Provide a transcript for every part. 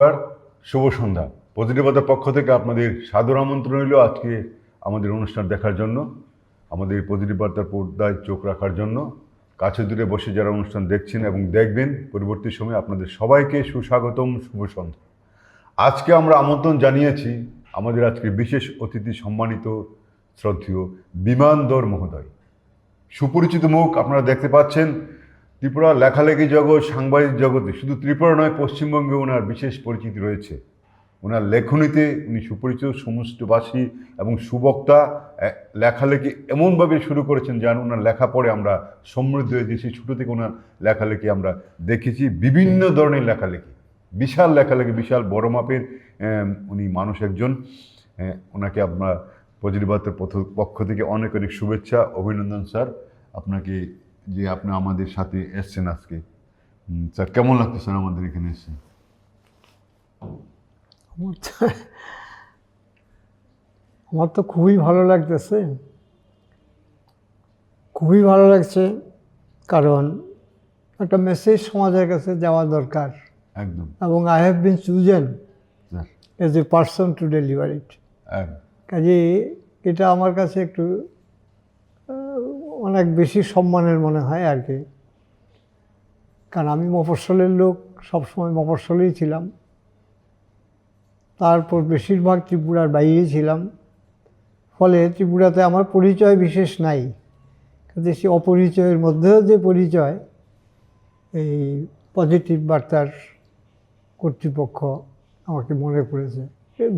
নমস্কার, শুভ সন্ধ্যা। পজিটিভতার পক্ষ থেকে আপনাদের সাদর আমন্ত্রণ রইল আজকে আমাদের অনুষ্ঠান দেখার জন্য, আমাদের পজিটিভ বার্তার পর্দায় চোখ রাখার জন্য। কাছে দূরে বসে যারা অনুষ্ঠান দেখছেন এবং দেখবেন পরবর্তী সময়ে আপনাদের সবাইকে সুস্বাগতম, শুভ সন্ধ্যা। আজকে আমরা আমন্ত্রণ জানিয়েছি আমাদের আজকে বিশেষ অতিথি সম্মানিত শ্রদ্ধেয় বিমানধর মহোদয়। সুপরিচিত মুখ আপনারা দেখতে পাচ্ছেন। ত্রিপুরা লেখালেখি জগৎ, সাংবাদিক জগতে, শুধু ত্রিপুরা নয় পশ্চিমবঙ্গে ওনার বিশেষ পরিচিতি রয়েছে। ওনার লেখনীতে উনি সুপরিচিত, সমস্তবাসী এবং সুবক্তা। লেখালেখি এমনভাবে শুরু করেছেন যেন ওনার লেখা পড়ে আমরা সমৃদ্ধ হয়ে গেছি। ছোটো থেকে ওনার লেখালেখি আমরা দেখেছি, বিভিন্ন ধরনের লেখালেখি, বিশাল লেখালেখি, বিশাল বড় মাপের উনি মানুষ একজন। ওনাকে আমরা পজিটিভ বার্তার পক্ষ থেকে অনেক অনেক শুভেচ্ছা, অভিনন্দন স্যার আপনাকে যে আপনি আমাদের সাথে এসছেন আজকে। স্যার কেমন লাগছে স্যার আমাদের এখানে এসছেন? আমার তো খুবই ভালো লাগতেছে, খুবই ভালো লাগছে, কারণ একটা মেসেজ সমাজের কাছে যাওয়া দরকার একদম। এবং I have been chosen sir as a person to deliver it. কাজে এটা আমার কাছে একটু অনেক বেশি সম্মানের মনে হয় আর কি, কারণ আমি মফস্বলের লোক, সবসময় মফস্বলেই ছিলাম। তারপর বেশিরভাগ ত্রিপুরার বাইরেই ছিলাম, ফলে ত্রিপুরাতে আমার পরিচয় বিশেষ নাই। কাজে সে অপরিচয়ের মধ্যেও যে পরিচয়, এই পজিটিভ বার্তার কর্তৃপক্ষ আমাকে মনে করেছে,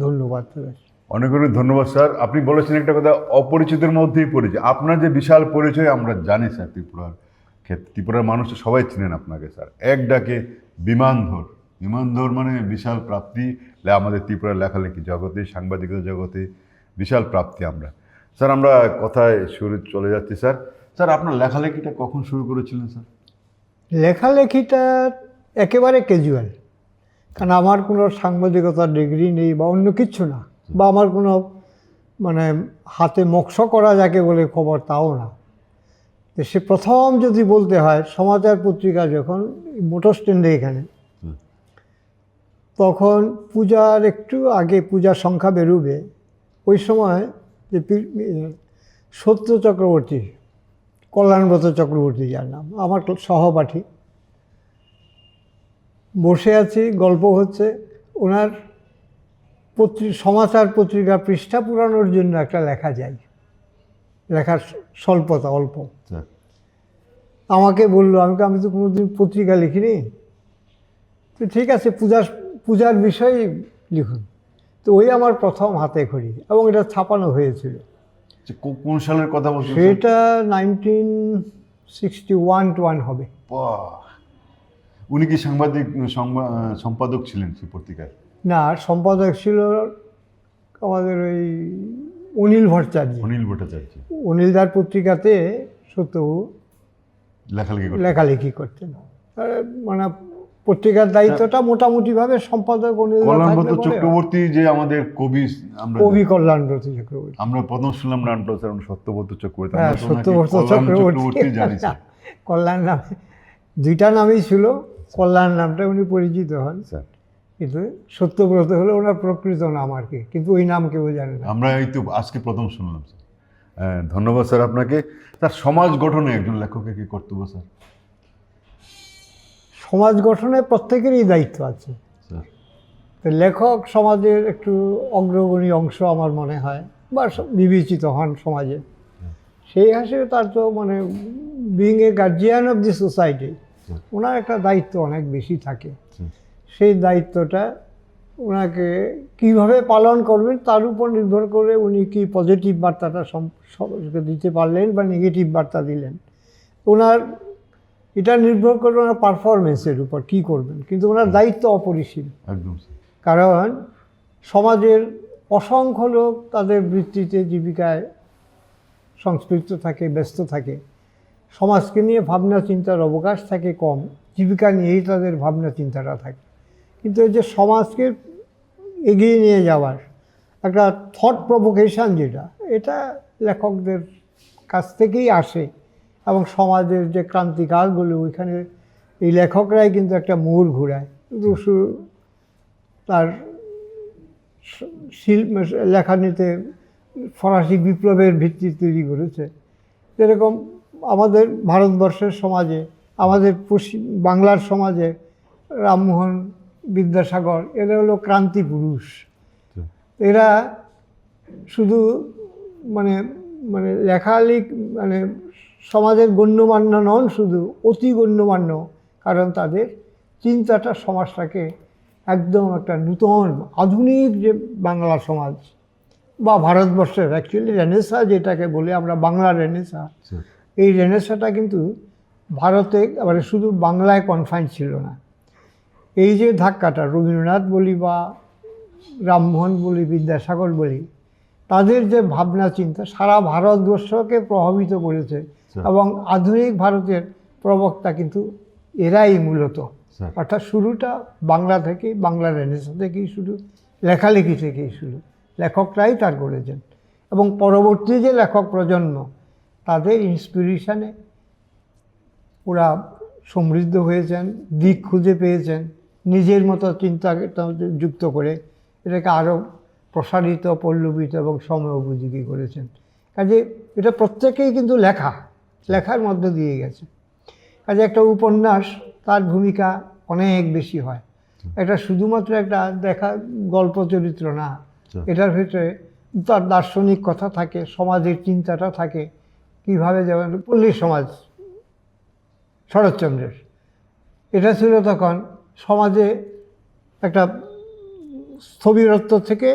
ধন্যবাদ তাদের। অনেক অনেক ধন্যবাদ স্যার। আপনি বলেছেন একটা কথা, অপরিচিতের মধ্যেই পরিচয়। আপনার যে বিশাল পরিচয় আমরা জানি স্যার, ত্রিপুরার ক্ষেত্রে ত্রিপুরার মানুষ সবাই চিনেন আপনাকে স্যার। এক ডাকে বিমানধর। বিমানধর মানে বিশাল প্রাপ্তি আমাদের ত্রিপুরার লেখালেখি জগতে, সাংবাদিকতা জগতে বিশাল প্রাপ্তি আমরা। স্যার আমরা কথায় শুরু চলে যাচ্ছি স্যার। স্যার আপনার লেখালেখিটা কখন শুরু করেছিলেন স্যার? লেখালেখিটা একেবারে ক্যাজুয়াল, কারণ আমার কোনো সাংবাদিকতার ডিগ্রি নেই বা অন্য কিচ্ছু না, বা আমার কোনো মানে হাতে মক্স করা যাকে বলে খবর তাও না। তো সে প্রথম যদি বলতে হয়, সমাচার পত্রিকা যখন মোটর স্ট্যান্ডে এখানে, তখন পূজার একটু আগে, পূজার সংখ্যা বেরোবে, ওই সময় যে সত্য চক্রবর্তী, কল্যাণব্রত চক্রবর্তী যার নাম, আমার সহপাঠী, বসে আছি, গল্প হচ্ছে, ওনার সমাচার পত্রিকা পৃষ্ঠা পুরানোর জন্য একটা লেখা যায়, লেখার স্বল্পতা অল্প। আমাকে বললো, আমি তো কোনোদিন পত্রিকা লিখিনি, তো ঠিক আছে পূজার বিষয়ে লিখুন। তো ওই আমার প্রথম হাতে খড়ি, এবং এটা ছাপানো হয়েছিল। কোন সালের কথা বলছেন? সেটা 1961 হবে। উনি কি সম্পাদক ছিলেন সেই পত্রিকায়? না, সম্পাদক ছিল আমাদের ওই অনিল ভট্টাচার্য। অনিলদার পত্রিকাতে সত্যবাবু লেখালেখি করতেন। মানে পত্রিকার দায়িত্বটা মোটামুটিভাবে সম্পাদক অনিল চক্রবর্তী, যে আমাদের কবি কল্যাণব্রত চক্রবর্তী। আমরা প্রথম শুনলাম নামটা সত্যব্রত চক্রবর্তী। সত্যব্রত চক্রবর্তী কল্যাণ নামে, দুইটা নামই ছিল। কল্যাণ নামটা উনি পরিচিত হন, কিন্তু সত্যব্রত হলো ওনার প্রকৃত নাম আর কি, কিন্তু ওই নাম কেউ জানে না। আমরা এই তো আজকে প্রথম শুনলাম স্যার। ধন্যবাদ স্যার আপনাকে। স্যার সমাজ গঠনে একজন লেখকের কি কর্তব্য স্যার? সমাজ গঠনে প্রত্যেকেরই দায়িত্ব আছে। তো লেখক সমাজের একটু অগ্রগণী অংশ আমার মনে হয়, বা বিবেচিত হন সমাজে। সেই হিসেবে তার তো মানে being a guardian of the society, ওনার একটা দায়িত্ব অনেক বেশি থাকে। সেই দায়িত্বটা ওনাকে কীভাবে পালন করবেন তার উপর নির্ভর করে উনি কি পজিটিভ বার্তাটা সবাইকে দিতে পারলেন বা নেগেটিভ বার্তা দিলেন, ওনার এটা নির্ভর করে ওনার পারফরমেন্সের উপর কী করবেন। কিন্তু ওনার দায়িত্ব অপরিসীম। কারণ সমাজের অসংখ্য লোক তাদের বৃত্তিতে, জীবিকায় সংশ্লিষ্ট থাকে, ব্যস্ত থাকে। সমাজকে নিয়ে ভাবনা চিন্তার অবকাশ থাকে কম, জীবিকা নিয়েই তাদের ভাবনা চিন্তাটা থাকে। কিন্তু এই যে সমাজকে এগিয়ে নিয়ে যাওয়ার একটা থট প্রভোকেশন, যেটা এটা লেখকদের কাছ থেকেই আসে, এবং সমাজের যে ক্রান্তিকালগুলো, ওইখানে এই লেখকরাই কিন্তু একটা মোড় ঘুরায়। তার লেখানিতে ফরাসি বিপ্লবের ভিত্তি তৈরি করেছে। যেরকম আমাদের ভারতবর্ষের সমাজে, আমাদের পশ্চিম বাংলার সমাজে রামমোহন, বিদ্যাসাগর এরা হলো ক্রান্তি পুরুষ। এরা শুধু মানে মানে মানে সমাজের গণ্যমান্য নন, শুধু অতি গণ্যমান্য, কারণ তাদের চিন্তাটা সমাজটাকে একদম একটা নূতন আধুনিক যে বাংলা সমাজ বা ভারতবর্ষের অ্যাকচুয়ালি রেনেসা যেটাকে বলি আমরা, বাংলা রেনেসা, এই রেনেসাটা কিন্তু ভারতে মানে শুধু বাংলায় কনফাইন ছিল না। এই যে ধাক্কাটা রবীন্দ্রনাথ বলি বা রামমোহন বলি, বিদ্যাসাগর বলি, তাদের যে ভাবনা চিন্তা সারা ভারতবর্ষকে প্রভাবিত করেছে। এবং আধুনিক ভারতের প্রবক্তা কিন্তু এরাই মূলত। অর্থাৎ শুরুটা বাংলা থেকেই, বাংলা রেনেসা থেকেই শুরু, লেখালেখি থেকেই শুরু, লেখকরাই তার করেছেন। এবং পরবর্তী যে লেখক প্রজন্ম, তাদের ইন্সপিরেশনে ওরা সমৃদ্ধ হয়েছেন, দিক খুঁজে পেয়েছেন, নিজের মতো চিন্তা যুক্ত করে এটাকে আরও প্রসারিত, পল্লবিত এবং সময় উপযোগী করেছেন। কাজে এটা প্রত্যেকেই কিন্তু লেখার মধ্য দিয়ে গেছে। কাজে একটা উপন্যাস, তার ভূমিকা অনেক বেশি হয়। এটা শুধুমাত্র একটা গল্প চরিত্র না, এটার ভিতরে তার দার্শনিক কথা থাকে, সমাজের চিন্তাটা থাকে। কীভাবে, যেমন পল্লী সমাজ শরৎচন্দ্রের, এটা ছিল তখন সমাজে একটা স্থবিরত্ব থেকে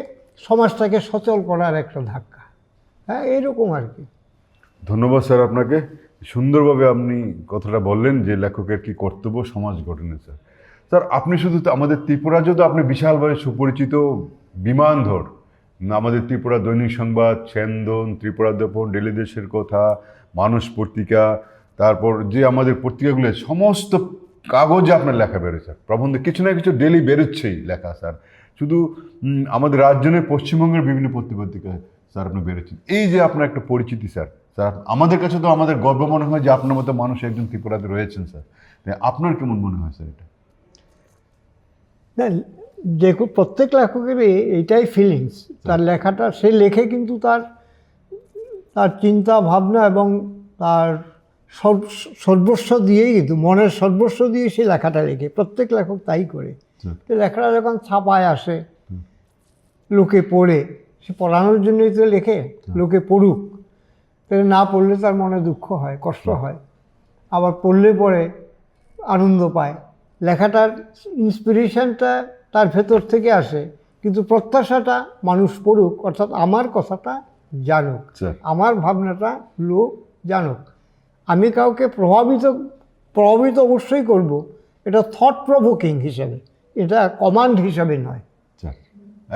সমাজটাকে সচল করার একটা ধাক্কা। হ্যাঁ, এরকম আর কি। ধন্যবাদ স্যার আপনাকে, সুন্দরভাবে আপনি কথাটা বললেন যে লেখকের কি কর্তব্য সমাজ গঠনে। স্যার স্যার আপনি শুধু আমাদের ত্রিপুরাজও তো আপনি বিশালভাবে সুপরিচিত বিমানধর। আমাদের ত্রিপুরা দৈনিক সংবাদ, সেনদন, ত্রিপুরা দর্পণ, ডেলি দেশের কথা, মানুষ পত্রিকা, তারপর যে আমাদের পত্রিকাগুলো, সমস্ত কাগজে আপনার লেখা বেরোচ্ছে, প্রবন্ধ কিছু না কিছু ডেলি বেরোচ্ছেই লেখা। স্যার শুধু আমাদের রাজ্য নয়, পশ্চিমবঙ্গের বিভিন্ন পত্রিকায় স্যার আপনি বেরোচ্ছেন। এই যে আপনার একটা পরিচিতি স্যার, স্যার আমাদের কাছে তো আমাদের গর্ব মনে হয় যে আপনার মতো মানুষ একজন ত্রিপুরাতে রয়েছেন। স্যার আপনার কেমন মনে হয় স্যার এটা? না, যে প্রত্যেক লেখকেরই এইটাই ফিলিংস, তার লেখাটা সে লেখে কিন্তু তার চিন্তা ভাবনা এবং তার সর্বস্ব দিয়েই, কিন্তু মনের সর্বস্ব দিয়ে সে লেখাটা লেখে। প্রত্যেক লেখক তাই করে। লেখাটা যখন ছাপায় আসে, লোকে পড়ে, সে পড়ানোর জন্যই তো লেখে, লোকে পড়ুক। তাহলে না পড়লে তার মনে দুঃখ হয়, কষ্ট হয়, আবার পড়লে পরে আনন্দ পায়। লেখাটার ইন্সপিরেশনটা তার ভেতর থেকে আসে, কিন্তু প্রত্যাশাটা মানুষ পড়ুক, অর্থাৎ আমার কথাটা জানুক, আমার ভাবনাটা লোক জানুক। আমি কাউকে প্রভাবিত অবশ্যই করব, এটা থট প্রভোকিং হিসাবে, এটা কমান্ড হিসাবে নয়।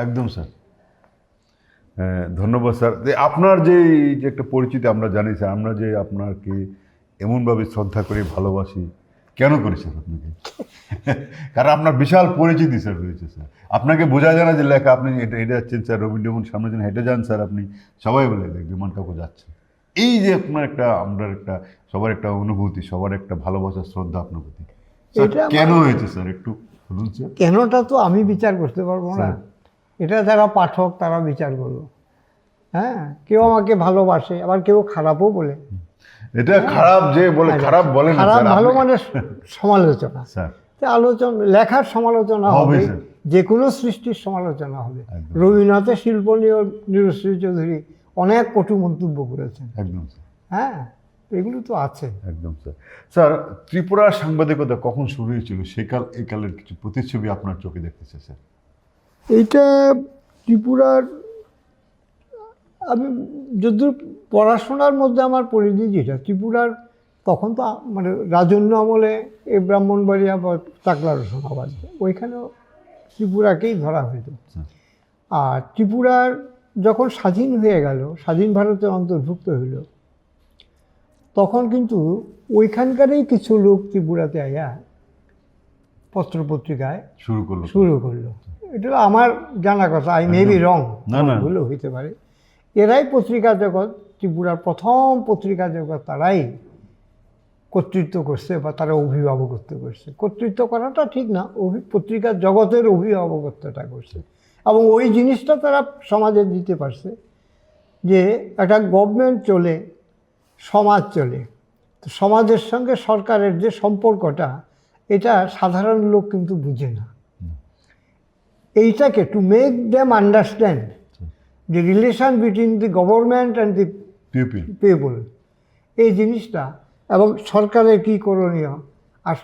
একদম স্যার, হ্যাঁ ধন্যবাদ স্যার। আপনার যে একটা পরিচিতি আমরা জানি স্যার, আমরা যে আপনাকে এমনভাবে শ্রদ্ধা করি, ভালোবাসি, কেন করি স্যার আপনাকে? কারণ আপনার বিশাল পরিচিতি স্যার রয়েছে স্যার। আপনাকে বোঝা যায় না যে লেখা আপনি হেঁটে যাচ্ছেন স্যার, রবীন্দ্রমোহন সামনে যেন হেঁটে যান স্যার, আপনি সবাই বলে বিমান কাকু যাচ্ছেন। এই যে আপনার আমরা সবার একটা অনুভূতি, সবার একটা ভালোবাসা, শ্রদ্ধা আপনার প্রতি, কেন হয়েছে স্যার একটু বলুন স্যার। কেনটা তো আমি বিচার করতে পারবো না, এটা যারা পাঠক তারা বিচার করলো। হ্যাঁ, কেউ আমাকে ভালোবাসে, আবার কেউ খারাপও বলে। এটা খারাপ যে বলে, খারাপ বলে না, খারাপ ভালো মানে সমালোচনা। লেখার সমালোচনা হবে, যে কোনো সৃষ্টির সমালোচনা হবে। রবীন্দ্রনাথের শিল্প নিয়ে নীরশ্রী চৌধুরী অনেক কটু মন্তব্য করেছেন। একদম। হ্যাঁ, এগুলো তো আছে। একদম স্যার। স্যার ত্রিপুরার সাংবাদিকতা কখন শুরু হয়েছিল, এই কালের কিছু প্রতিচ্ছবি আপনার চোখে দেখতেছে স্যার? এইটা ত্রিপুরার, আমি যদ্দূর পড়াশোনার মধ্যে আমার পরিধি যেটা, ত্রিপুরার তখন তো মানে রাজন্য আমলে এই ব্রাহ্মণবাড়িয়া বা চাকলা রসুনাবাদ, ওইখানেও ত্রিপুরাকেই ধরা হইত। আর ত্রিপুরার যখন স্বাধীন হয়ে গেল, স্বাধীন ভারতের অন্তর্ভুক্ত হইল, তখন কিন্তু ওইখানকারই কিছু লোক ত্রিপুরাতে আয়া পত্রপত্রিকায় শুরু করলো। এটা আমার জানা কথা, আই মে বি রং, ভুলও হইতে পারে। এরাই পত্রিকা জগৎ, ত্রিপুরার প্রথম পত্রিকা জগৎ তারাই কর্তৃত্ব করছে বা তারা অভিভাবকত্ব করছে। কর্তৃত্ব করাটা ঠিক না, পত্রিকার জগতের অভিভাবকত্বটা করছে এবং ওই জিনিসটা তারা সমাজে দিতে পারছে যে একটা গভর্নমেন্ট চলে, সমাজ চলে, তো সমাজের সঙ্গে সরকারের যে সম্পর্কটা এটা সাধারণ লোক কিন্তু বুঝে না। এইটাকে to make them understand the relation between the government and the people, এই জিনিসটা এবং সরকারের কী করণীয় আর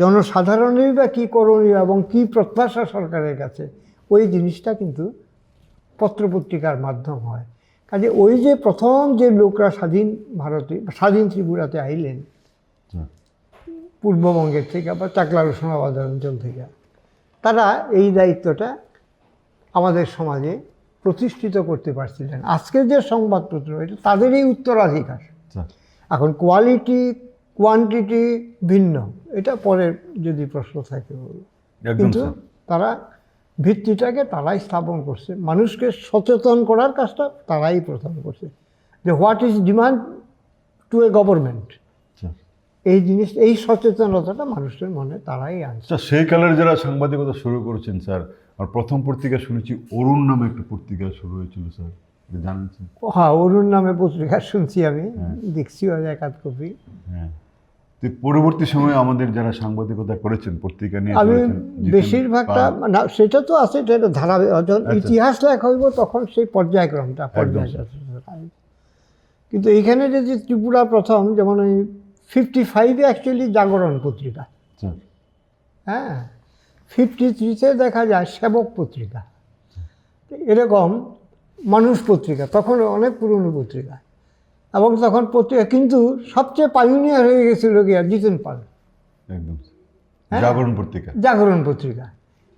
জনসাধারণের বা কী করণীয় এবং কী প্রত্যাশা সরকারের কাছে, ওই জিনিসটা কিন্তু পত্রপত্রিকার মাধ্যম হয়। কাজে ওই যে প্রথম যে লোকরা স্বাধীন ভারতে, স্বাধীন ত্রিপুরাতে আইলেন পূর্ববঙ্গের থেকে বা চাকলা রসুনাবাদ অঞ্চল থেকে, তারা এই দায়িত্বটা আমাদের সমাজে প্রতিষ্ঠিত করতে পারছিলেন। আজকের যে সংবাদপত্র এটা তাদেরই উত্তরাধিকার। এখন কোয়ালিটি কোয়ান্টিটি ভিন্ন, এটা পরে যদি প্রশ্ন থাকে, কিন্তু তারা ভিত্তিটাকে তারাই স্থাপন করছে, মানুষকে সচেতন করার কাজটা তারাই প্রথম করছে যে what is demand two a government, এই জিনিস, এই সচেতনতাটা মানুষের মনে তারাই আনছে। সেই কালের যারা সাংবাদিকতা শুরু করেছেন স্যার, আর প্রথম পত্রিকা শুনেছি অরুণ নামে একটা পত্রিকা শুরু হয়েছিল স্যার, জানেন? হ্যাঁ, অরুণ নামে পত্রিকা শুনছি আমি, দেখছিও একাধ কপি। হ্যাঁ, তো পরবর্তী সময়ে আমাদের যারা সাংবাদিকতা করেছেন পত্রিকা নিয়ে, আমি বেশিরভাগটা না, সেটা তো আছে, এটা ধারাবাহিক, যখন ইতিহাস লেখা হইব তখন সেই পর্যায়ক্রমটা কিন্তু এইখানে যদি ত্রিপুরা প্রথম, যেমন ওই 55-এ অ্যাকচুয়ালি জাগরণ পত্রিকা, হ্যাঁ, 53-তে দেখা যায় সেবক পত্রিকা, এরকম মানুষ পত্রিকা, তখন অনেক পুরনো পত্রিকা। এবং তখন পত্রিকা কিন্তু সবচেয়ে পাইওনিয়ার হয়ে গেছিল গিয়া জিতেন পাল, একদম জাগরণ পত্রিকা। জাগরণ পত্রিকা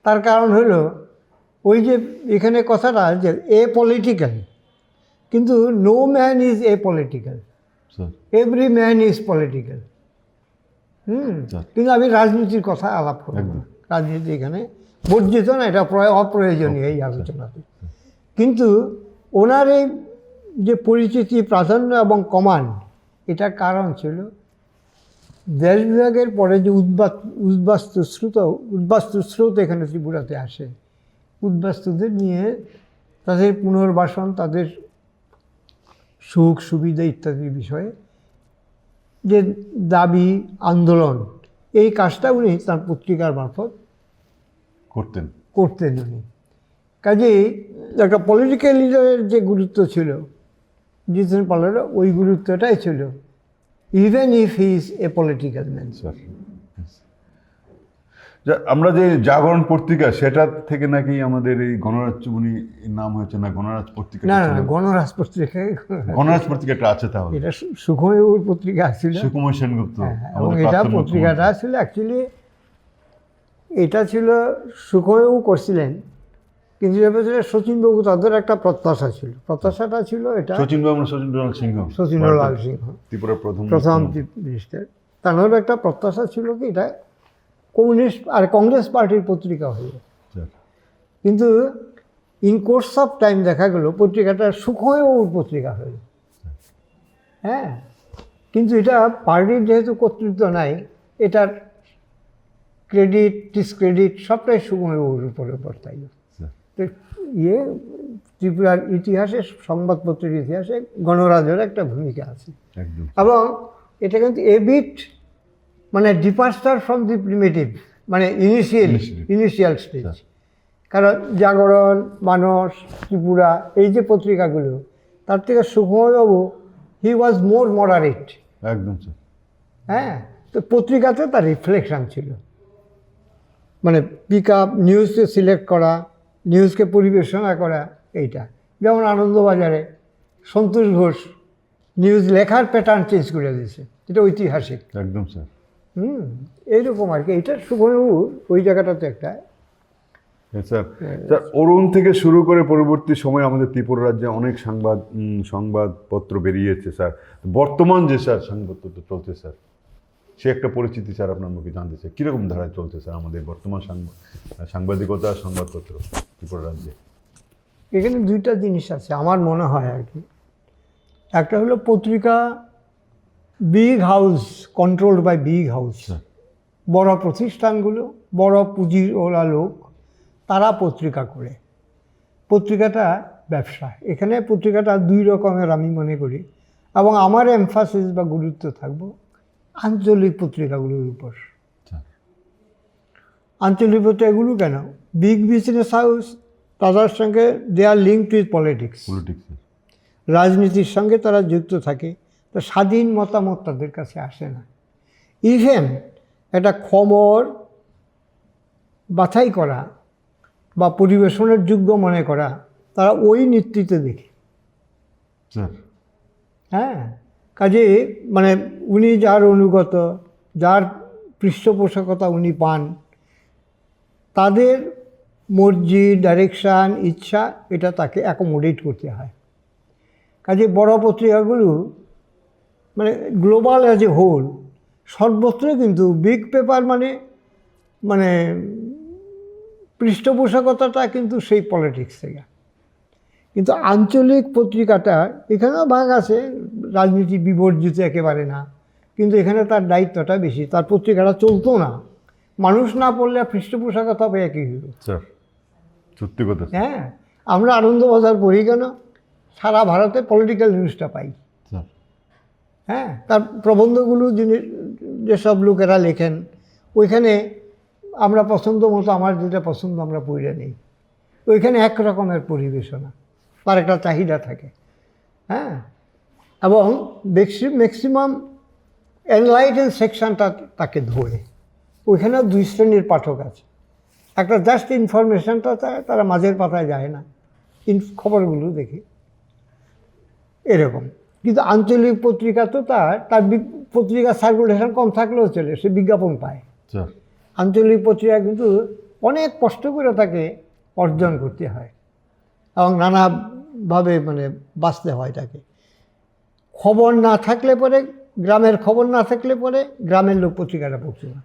তার কারণ হলো ওই যে এখানে কথাটা যে এ পলিটিক্যাল, কিন্তু no man is apolitical, every man is political. কিন্তু আমি রাজনীতির কথা আলাপ করব না, রাজনীতি এখানে বর্জিত না, এটা অপ্রয়োজনীয় এই আলোচনাতে। কিন্তু ওনার এই যে পরিচিতি, প্রাধান্য এবং কমান্ড, এটার কারণ ছিল দেশ বিভাগের পরে যে উদ্বাস্তু স্রোত এখানে ত্রিপুরাতে আসে, উদ্বাস্তুদের নিয়ে তাদের পুনর্বাসন, তাদের সুখ সুবিধা ইত্যাদি বিষয়ে যে দাবি আন্দোলন, এই কাজটা উনি তার পত্রিকার মারফত করতেন উনি। কাজেই একটা পলিটিক্যাল লিডারের যে গুরুত্ব ছিল জিতেন পালের, ওই গুরুত্বটাই ছিল even if he is a political man. আমরা যে জাগরণ পত্রিকা, সেটা থেকে নাকি আমাদের এই গণরাজ উনি নাম হয়েছে না, গণরাজ পত্রিকা? না, গণরাজ পত্রিকা, গণরাজ পত্রিকাটা আছে তাহলে? এটা সুখময়বাবুর পত্রিকা ছিল, সুকুমার সেনগুপ্ত। এবং এটা পত্রিকাটা ছিল অ্যাকচুয়ালি, এটা ছিল সুখময়বাবু করছিলেন, কিন্তু শচীনবাবু তাদের একটা প্রত্যাশা ছিল, প্রত্যাশাটা ছিল এটা সচিন্দ্রলাল সিংহ ত্রিপুরার প্রথম চিফ মিনিস্টার, তার একটা প্রত্যাশা ছিল কি এটা কমিউনিস্ট আর কংগ্রেস পার্টির পত্রিকা হলো। কিন্তু ইন কোর্স অফ টাইম দেখা গেল পত্রিকাটা সুখময়বাবুর পত্রিকা হলো। হ্যাঁ, কিন্তু এটা পার্টির যেহেতু কর্তৃত্ব নাই, এটার ক্রেডিট ডিসক্রেডিট সবটাই সুখময়বাবুর উপরে বর্তাইল। ত্রিপুরার ইতিহাসে, সংবাদপত্রের ইতিহাসে গণরাজের একটা ভূমিকা আছে, এবং এটা কিন্তু এবিট মানে ডিপার্চার ফ্রম দি প্রিমিটিভ, মানে ইনিশিয়াল স্টেজ। কারণ জাগরণ, মানস, ত্রিপুরা, এই যে পত্রিকাগুলো, তার থেকে সুখময়বাবু হি ওয়াজ মোর মডারেট। একদম। হ্যাঁ, তো পত্রিকাতে তার রিফ্লেকশন ছিল, মানে পিক আপ নিউজকে সিলেক্ট করা, নিউজকে পরিবেশনা করা, এইটা। যেমন আনন্দবাজারে সন্তোষ ঘোষ নিউজ লেখার প্যাটার্ন চেঞ্জ করে দিয়েছে, এটা ঐতিহাসিক। একদম স্যার। এইরকম আর কি, এটা সুখময়বাবু ওই জায়গাটাতে একটা। স্যার, অরুণ থেকে শুরু করে পরবর্তী সময়ে আমাদের ত্রিপুরা রাজ্যে অনেক সংবাদপত্র বেরিয়েছে স্যার। বর্তমান যে স্যার সংবাদপত্র চলছে স্যার, সে একটা পরিচিতি স্যার আপনার মুখে জানতে চাই, কীরকম ধারায় চলছে স্যার আমাদের বর্তমান সাংবাদিকতা, সংবাদপত্র ত্রিপুরা রাজ্যে? এখানে দুইটা জিনিস আছে আমার মনে হয় আর কি। একটা হলো পত্রিকা big house controlled by big house, sir বড় প্রতিষ্ঠানগুলো, বড় পুঁজিওয়ালা লোক, তারা পত্রিকা করে। পত্রিকাটা ব্যবসা। এখানে পত্রিকাটা দুই রকমের আমি মনে করি, এবং আমার এমফাসিস বা গুরুত্ব থাকবো আঞ্চলিক পত্রিকাগুলোর উপর। স্যার আঞ্চলিক পত্রিকাগুলো কেন? বিগ বিজনেস হাউস, তাদের সঙ্গে দে আর লিঙ্কড উইথ পলিটিক্স, পলিটিক্স রাজনীতির সঙ্গে তারা যুক্ত থাকে, তো স্বাধীন মতামত তাদের কাছে আসে না। ইভেন একটা খবর বাছাই করা বা পরিবেশনের যোগ্য মনে করা তারা ওই নেতৃত্বে দেখে। স্যার হ্যাঁ, কাজে মানে উনি যার অনুগত, যার পৃষ্ঠপোষকতা উনি পান, তাদের মর্জি, ডাইরেকশান, ইচ্ছা, এটা তাকে অ্যাকোমোডেট করতে হয়। কাজে বড় পত্রিকাগুলো মানে গ্লোবাল অ্যাজ এ হোল সর্বত্রই কিন্তু বিগ পেপার মানে মানে পৃষ্ঠপোষকতাটা কিন্তু সেই পলিটিক্স থেকে। কিন্তু আঞ্চলিক পত্রিকাটা এখানেও ভাগ আছে, রাজনীতি বিবর্জিত একেবারে না, কিন্তু এখানে তার দায়িত্বটা বেশি। তার পত্রিকাটা চলতো না, মানুষ না পড়লে পৃষ্ঠপোষকতা পেয়ে কী হলো। স্যার সত্যি কথা স্যার। হ্যাঁ, আমরা আনন্দবাজার পড়ি কেন? সারা ভারতে পলিটিক্যাল নিউজটা পাই। স্যার হ্যাঁ, তার প্রবন্ধগুলো যিনি যেসব লোকেরা লেখেন, ওইখানে আমরা পছন্দ মতো আমার যেটা পছন্দ আমরা পড়ে নেই। ওইখানে এক রকমের পরিবেশনা, তার একটা চাহিদা থাকে। হ্যাঁ, এবং ম্যাক্সিমাম এনলাইটেন সেকশনটা তাকে ধরে। ওইখানে দুই শ্রেণীর পাঠক আছে, একটা জাস্ট ইনফরমেশনটা চায়, তারা মাঝের পাতায় যায় না, খবরগুলো দেখি এরকম। কিন্তু আঞ্চলিক পত্রিকা তো তার পত্রিকা সার্কুলেশন কম থাকলেও চলে, সে বিজ্ঞাপন পায়। স্যার আঞ্চলিক পত্রিকা কিন্তু অনেক কষ্ট করে তাকে অর্জন করতে হয় এবং নানাভাবে মানে বাঁচতে হয় তাকে। খবর না থাকলে পরে, গ্রামের খবর না থাকলে পরে গ্রামের লোক পত্রিকাটা পড়ছে না।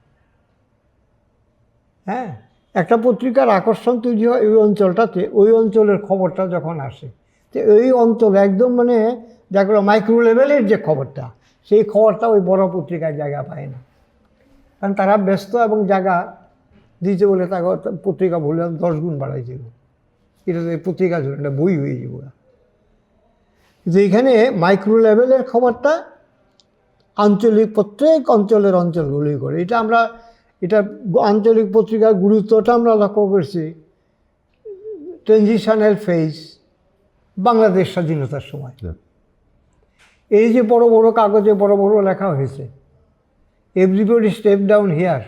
হ্যাঁ, একটা পত্রিকার আকর্ষণ তৈরি হয় ওই অঞ্চলটাতে, ওই অঞ্চলের খবরটা যখন আসে, তো ওই অঞ্চলে একদম মানে যেগুলো মাইক্রো লেভেলের যে খবরটা, সেই খবরটা ওই বড় পত্রিকায় জায়গা পায় না, কারণ তারা ব্যস্ত এবং জায়গা দিতে বলে তাকে পত্রিকা ভুলে 10 গুণ বাড়াই যাব। এটা তো এই পত্রিকা ধরে একটা বই হয়ে যাব। কিন্তু এইখানে মাইক্রো লেভেলের খবরটা আঞ্চলিক প্রত্যেক অঞ্চলগুলোই করে। এটা আঞ্চলিক পত্রিকার গুরুত্বটা আমরা লক্ষ্য করছি ট্রানজিশনাল ফেজ, বাংলাদেশ স্বাধীনতার সময়। এই যে বড় বড় কাগজে বড় বড় লেখা হয়েছে, everybody step down here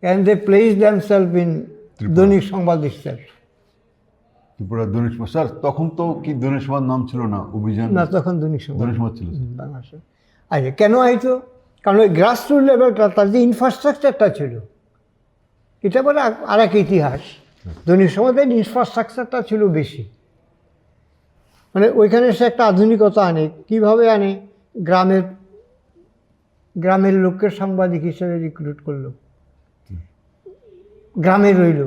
and they place themselves in দৈনিক সংবাদ ইত্যাদি। ত্রিপুরা দৈনিক সংবাদ। স্যার তখন তো কি দৈনিক সংবাদ নাম ছিল না, অভিযান না, তখন দৈনিক সংবাদ ছিল বাংলাদেশে। আচ্ছা, কেন আইতো? কারণ ওই গ্রাসরুট লেভেলটা, তার যে ইনফ্রাস্ট্রাকচারটা ছিল, এটা বলে আর এক ইতিহাস। দৈনিক সংবাদের ইনফ্রাস্ট্রাকচারটা ছিল বেশি, মানে ওইখানে সে একটা আধুনিকতা আনে। কীভাবে আনে? গ্রামের লোককে সাংবাদিক হিসেবে রিক্রুট করলো, গ্রামে রইল,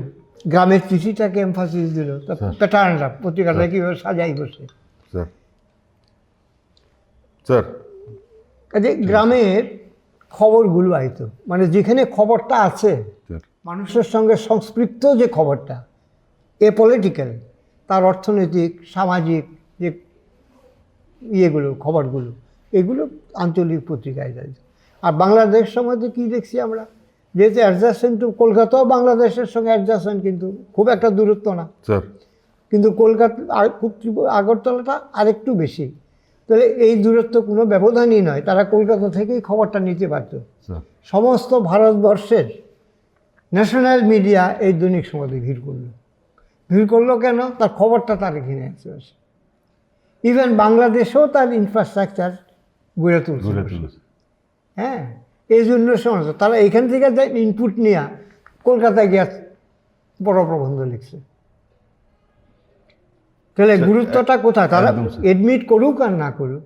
গ্রামের চিঠিটাকে এমফাসিস দিল, প্যাটার্নটা পত্রিকাটা কীভাবে সাজাই বসে। স্যার কাজে গ্রামের খবরগুলো আইতো, মানে যেখানে খবরটা আছে, মানুষের সঙ্গে সংস্পৃক্ত যে খবরটা, পলিটিক্যাল, তার অর্থনৈতিক, সামাজিক যে ইয়েগুলো, খবরগুলো, এগুলো আঞ্চলিক পত্রিকায় যায়। আর বাংলাদেশ সমাজে কী দেখছি আমরা, যেহেতু অ্যাডজাস্টেন্ট টু কলকাতাও বাংলাদেশের সঙ্গে অ্যাডজাস্টেন্ট, কিন্তু খুব একটা দূরত্ব না স্যার, কিন্তু কলকাতা আর খুব আগরতলাটা আরেকটু বেশি। তাহলে এই দূরত্ব কোনো ব্যবধানই নয়, তারা কলকাতা থেকেই খবরটা নিতে পারত। সমস্ত ভারতবর্ষের ন্যাশনাল মিডিয়া এই দৈনিক সংবাদে ভিড় করলো কেন? তার খবরটা তার এখানে আসে। ইভেন বাংলাদেশেও তার ইনফ্রাস্ট্রাকচার গড়ে তুলছে। হ্যাঁ, এই জন্য সমস্ত তারা এখান থেকে যে ইনপুট নিয়ে কলকাতায় গিয়ে বড় প্রবন্ধ লিখছে। তাহলে গুরুত্বটা কোথায়? তারা এডমিট করুক আর না করুক,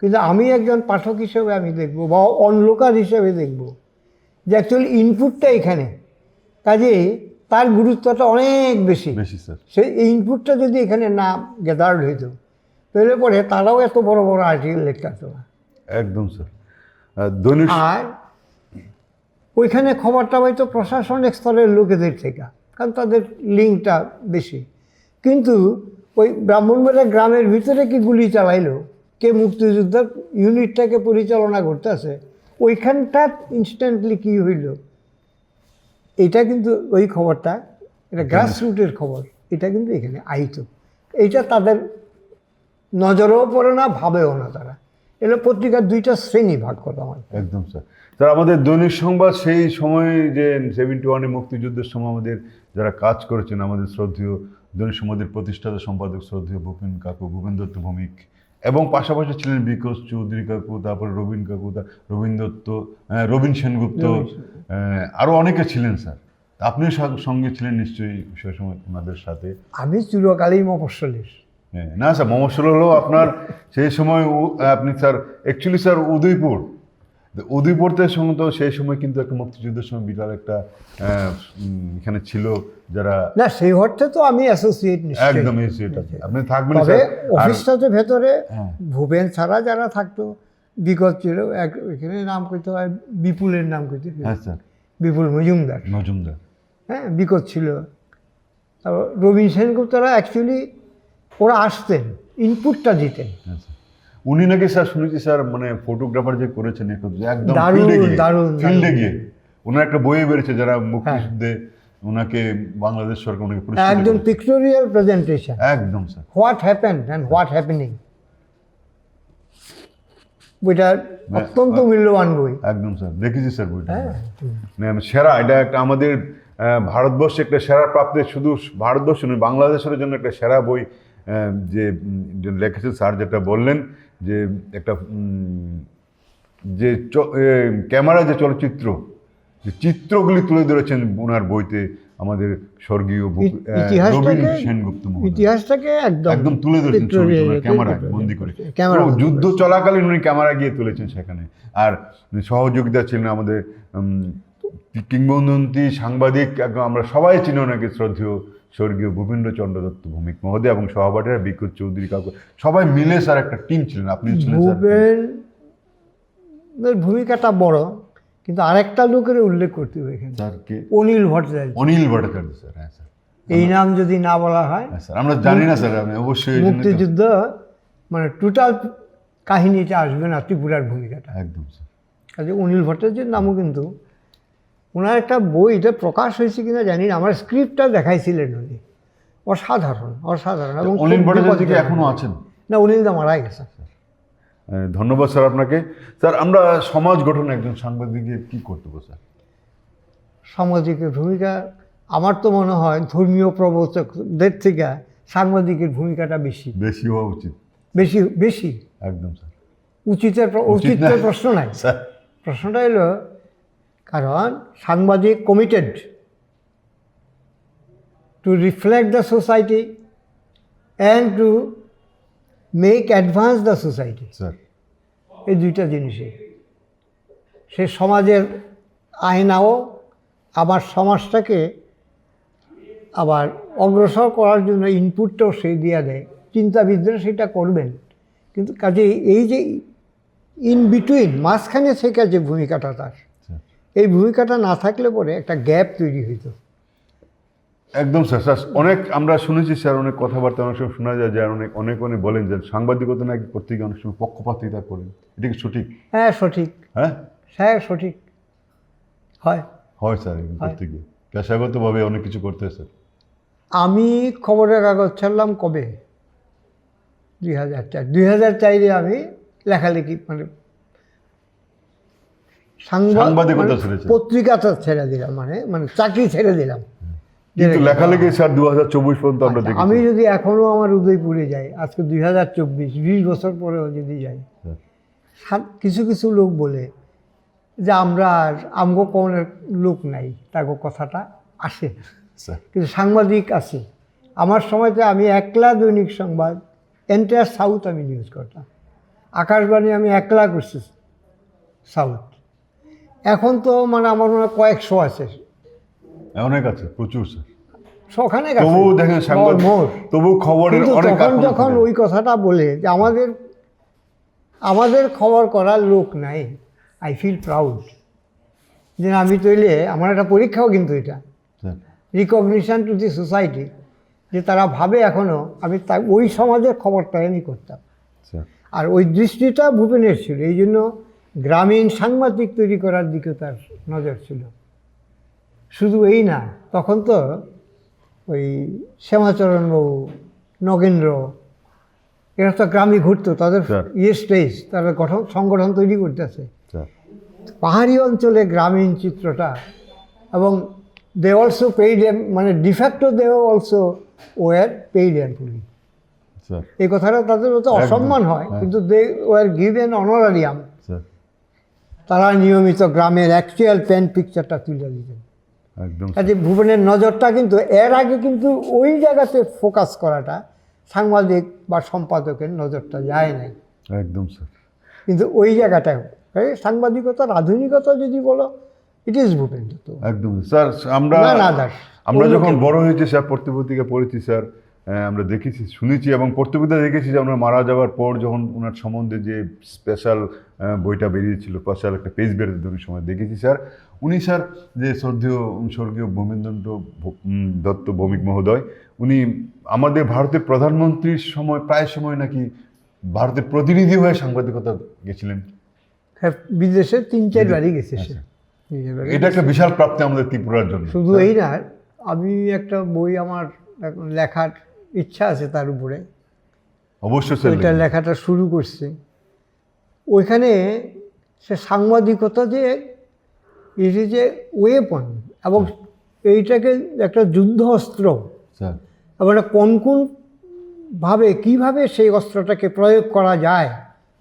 কিন্তু আমি একজন পাঠক হিসেবে আমি দেখব, বা অনলোকার হিসেবে দেখব যে অ্যাকচুয়ালি ইনপুটটা এখানে, কাজে তার গুরুত্বটা অনেক বেশি। সেই ইনপুটটা যদি এখানে না গ্যাদার্ড হইতো, তাহলে পরে তারাও এত বড় বড় আর্টিকেল লিখতে পারতো না। একদম স্যার। দৈনিক আর ওইখানে খবরটা হয়তো প্রশাসনিক স্তরের লোকেদের থেকে, কারণ তাদের লিঙ্কটা বেশি। কিন্তু ওই ব্রাহ্মণবাড়িয়া গ্রামের ভিতরে কি গুলি চালাইলো, কে মুক্তিযোদ্ধার ইউনিটটাকে পরিচালনা করতেছে, ওইখানটা ইনস্ট্যান্টলি কি হইল, এটা কিন্তু ওই খবরটা, এটা গ্রাসরুটের খবর, এটা কিন্তু এখানে আইতো। এইটা তাদের নজরেও পড়ে না, ভাবেও না তারা। এগুলো পত্রিকার দুইটা শ্রেণী ভাগ করা আমার। একদম স্যার। স্যার আমাদের দৈনিক সংবাদ সেই সময় যে 71-এ মুক্তিযুদ্ধের সময় আমাদের যারা কাজ করেছেন, আমাদের শ্রদ্ধেয় দৈনিক সংবাদের প্রতিষ্ঠাতা সম্পাদক শ্রদ্ধেয় ভূপেন দত্ত ভৌমিক, এবং পাশাপাশি ছিলেন বিকাশ চৌধুরী কাকু, তারপরে রবীন কাকু, রবীন দত্ত, রবীন সেনগুপ্ত, আরও অনেকে ছিলেন স্যার। আপনিও সঙ্গে ছিলেন নিশ্চয়ই সেই সময় ওনাদের সাথে। আমি চিরকালই মফস্বলের। হ্যাঁ, না স্যার, মফস্বল হলো আপনার সেই সময় আপনি স্যার অ্যাকচুয়ালি স্যার উদয়পুরতে সঙ্গে তো সেই সময় কিন্তু একটা মুক্তিযুদ্ধের সময় বিরাট একটা এখানে ছিল যারা, না সেই অর্থে তো আমি অ্যাসোসিয়েট একদম অ্যাসোসিয়েট আছে, আপনি থাকবেন তবে স্যার। অফিসটাতে ভেতরে হ্যাঁ। ভুবেন ছাড়া যারা থাকতো, বিগত ছিল এখানে নাম কইতে হয়, বিপুলের নাম কইতে হয়, হ্যাঁ স্যার, বিপুল মজুমদার, হ্যাঁ বিকট ছিল। তারপর রবীন সেনগুপ্তরা অ্যাকচুয়ালি ওরা আসতেন, ইনপুটটা দিতেন। হ্যাঁ স্যার। উনি নাকি স্যার শুনেছি স্যার, মানে ফটোগ্রাফার যে করেছেন একদম দারুণ, দারুণ, ফিল্ডে গিয়ে ওনার একটা বই বেরিয়েছে যারা মুক্তিযুদ্ধে ওনাকে বাংলাদেশ সরকার ওনাকে পুরস্কৃত একদম করেছে। পিক্টোরিয়াল প্রেজেন্টেশন, একদম sir. What happened and what happening, বইটা অত্যন্ত মূল্যবান বই। একদম স্যার, দেখেছি স্যার বইটা। হ্যাঁ, মানে সেরা, এটা একটা আমাদের ভারতবর্ষে একটা সেরা প্রাপ্তি, শুধু ভারতবর্ষ নয় বাংলাদেশের জন্য একটা সেরা বই যে লিখেছেন স্যার, যেটা বললেন যে একটা যে ক্যামেরা যে চলচ্চিত্র, যে চিত্রগুলি তুলে ধরেছেন ওনার বইতে আমাদের স্বর্গীয় রবীন সেনগুপ্ত মহোদয়। ইতিহাসটাকে একদম তুলে ধরেছেন ক্যামেরায় বন্দি করে, যুদ্ধ চলাকালীন উনি ক্যামেরা গিয়ে তুলেছেন সেখানে। আর সহযোগিতা ছিলেন আমাদের কিংবদন্তি সাংবাদিক, আমরা সবাই চিনি ওনাকে, শ্রদ্ধেয় স্বর্গীয় ভূপেন্দ্রচন্দ্র দত্ত ভৌমিক মহোদয় এবং সহপাঠীরা বিকাশ চৌধুরী কাকু, সবাই মিলে স্যার একটা টিম ছিলেন। আপনি ছিলেন স্যার। ভূপেনের ভূমিকাটা বড়, কিন্তু আরেকটা লোকের উল্লেখ করতে হবে এখানে, স্যার কে? অনিল ভট্টাচার্য। অনিল ভট্টাচার্য স্যার। হ্যাঁ স্যার, এই নাম যদি না বলা হয়, হ্যাঁ স্যার, আমরা জানি না স্যার, আমি অবশ্যই মুক্তিযুদ্ধ মানে টোটাল কাহিনীটা আসবে না ত্রিপুরার ভূমিকাটা। একদম স্যার। কাজে অনিল ভট্টাচার্যের নামও কিন্তু, ওনার একটা বই, এটা প্রকাশ হয়েছে কিনা জানি না, আমার স্ক্রিপ্টটা দেখাইছিলেন উনি, অসাধারণ অসাধারণ। এবং অনিল ভট্টাচার্য কি এখনো আছেন? না, অনিলদা মারা গেছে। ধন্যবাদ স্যার আপনাকে। স্যার আমরা সমাজ গঠনে একজন সাংবাদিকের কি কর্তব্য স্যার? সামাজিকের ভূমিকা আমার তো মনে হয় ধর্মীয় প্রবচকদের থেকে সাংবাদিকের ভূমিকাটা বেশি হওয়া উচিত। বেশি বেশি একদম স্যার। উচিতের প্রশ্ন নাই স্যার। প্রশ্নটা এলো, কারণ সাংবাদিক committed two reflect the society and to make advance the society. Sir, এই দুইটা জিনিসই সে সমাজের আয়নাও, আবার সমাজটাকে আবার অগ্রসর করার জন্য ইনপুটটাও সেই দিয়ে দেয়, চিন্তাবিদরা সেটা করবেন। কিন্তু কাজে এই যে ইন বিটুইন, মাঝখানে থেকে যে ভূমিকাটা তার, এই ভূমিকাটা না থাকলে পরে একটা গ্যাপ তৈরি হইতো। একদম স্যার। স্যার অনেক আমরা শুনেছি স্যার, অনেক কথাবার্তা অনেক সময় শোনা যায় যে অনেক বলেন যে সাংবাদিকতা নাকি করতে গিয়ে অনেক সময় পক্ষপাতিতা করেন, এটা কি সঠিক? হ্যাঁ সঠিক। হ্যাঁ হ্যাঁ সঠিক হয় স্যার, করতে গিয়ে পেশাগতভাবে অনেক কিছু করতে হয় স্যার। আমি খবরের কাগজ ছাড়লাম কবে? 2004। 2004-এ আমি লেখালেখি মানে সাংবাদিকতা ছেড়েছেন, পত্রিকাটা ছেড়ে দিলাম, মানে মানে চাকরি ছেড়ে দিলাম। কিন্তু লেখালেখি স্যার 2024 পর্যন্ত আমরা দেখি। আমি যদি এখনো আমার উদয়পুরে যাই, আজকে 2024, 20 বছর পরেও যদি যাই, কিছু কিছু লোক বলে যে আমরা আর আমগো কোনের লোক নাই, তাগো কথাটা আসে, কিন্তু সাংবাদিক আছে। আমার সময়তে আমি একলা দৈনিক সংবাদ, এন্টায়ার সাউথ আমি নিউজ করতাম, আকাশবাণী আমি একলা করছি সাউথ। এখন তো মানে আমার মনে হয় কয়েকশো আছে, অনেক আছে, প্রচুর স্যার। সখানে তবু দেখেন তবু খবরের অনেক। যখন ওই কথাটা বলে যে আমাদের খবর করার লোক নাই। আই ফিল প্রাউড যে আমি তৈলে আমার একটা পরীক্ষাও কিন্তু এটা sir recognition to the society, যে তারা ভাবে এখনও আমি ওই সমাজের খবরটাই আমি করতাম। স্যার আর ওই দৃষ্টিটা ভূপেনের ছিল, এই জন্য গ্রামীণ সাংবাদিক তৈরি করার দিকে তার নজর ছিল। শুধু এই না, তখন তো ওই শ্যামাচরণবাবু, নগেন্দ্র, এরা তো গ্রামে ঘুরতো, তাদের স্যার। স্টেজ, তারা সংগঠন তৈরি করতেছে স্যার পাহাড়ি অঞ্চলে গ্রামীণ চিত্রটা। এবং দে অলসো পেইড, মানে de facto they also were paid employee. Sir এই কথাটা তাদের তো একদম, অসম্মান হয়, হ্যাঁ। কিন্তু they were given honorarium. Sir তারা নিয়মিত গ্রামের অ্যাকচুয়াল প্যান পিকচারটা তুলে দিতেন। একদম কাজে ভুবনের নজরটা কিন্তু এর আগে কিন্তু ওই জায়গাতে ফোকাস করাটা সাংবাদিক বা সম্পাদকের নজরটা যায় নাই, একদম স্যার কিন্তু ওই জায়গাটায় সাংবাদিকতার আধুনিকতা যদি বলো, ইট ইজ ভূপেন দত্ত। একদম স্যার। আমরা না, না, দাস। আমরা অন্য যখন কেউ। বড় হয়েছি স্যার, পত্রিকা পড়েছি স্যার, আমরা দেখেছি, শুনেছি এবং পত্রিকা দেখেছি যে আমরা মারা যাওয়ার পর যখন ওনার সম্বন্ধে যে স্পেশাল বইটা বেরিয়েছিল, স্পেশাল একটা পেজ বেরোতে ওই সময় দেখেছি স্যার। উনি স্যার যে স্বর্গীয় ভূপেন্দ্র দত্ত ভৌমিক মহোদয়, উনি আমাদের ভারতের প্রধানমন্ত্রীর সময় প্রায় সময় নাকি ভারতের প্রতিনিধি হয়ে সাংবাদিকতা গেছিলেন। হ্যাঁ, বিদেশে 3-4 বারই গেছে সে। এটা একটা বিশাল প্রাপ্তি আমাদের ত্রিপুরার জন্য। শুধু এই না, আমি একটা বই আমার এখন লেখার ইচ্ছা আছে তার উপরে, অবশ্যই স্যার ওইটা লেখাটা শুরু করছে। ওইখানে সে সাংবাদিকতা যে ইট ইজ এ ওয়েপন, এবং এইটাকে একটা যুদ্ধ অস্ত্র, স্যার এবং এটা কোন ভাবে কীভাবে সেই অস্ত্রটাকে প্রয়োগ করা যায়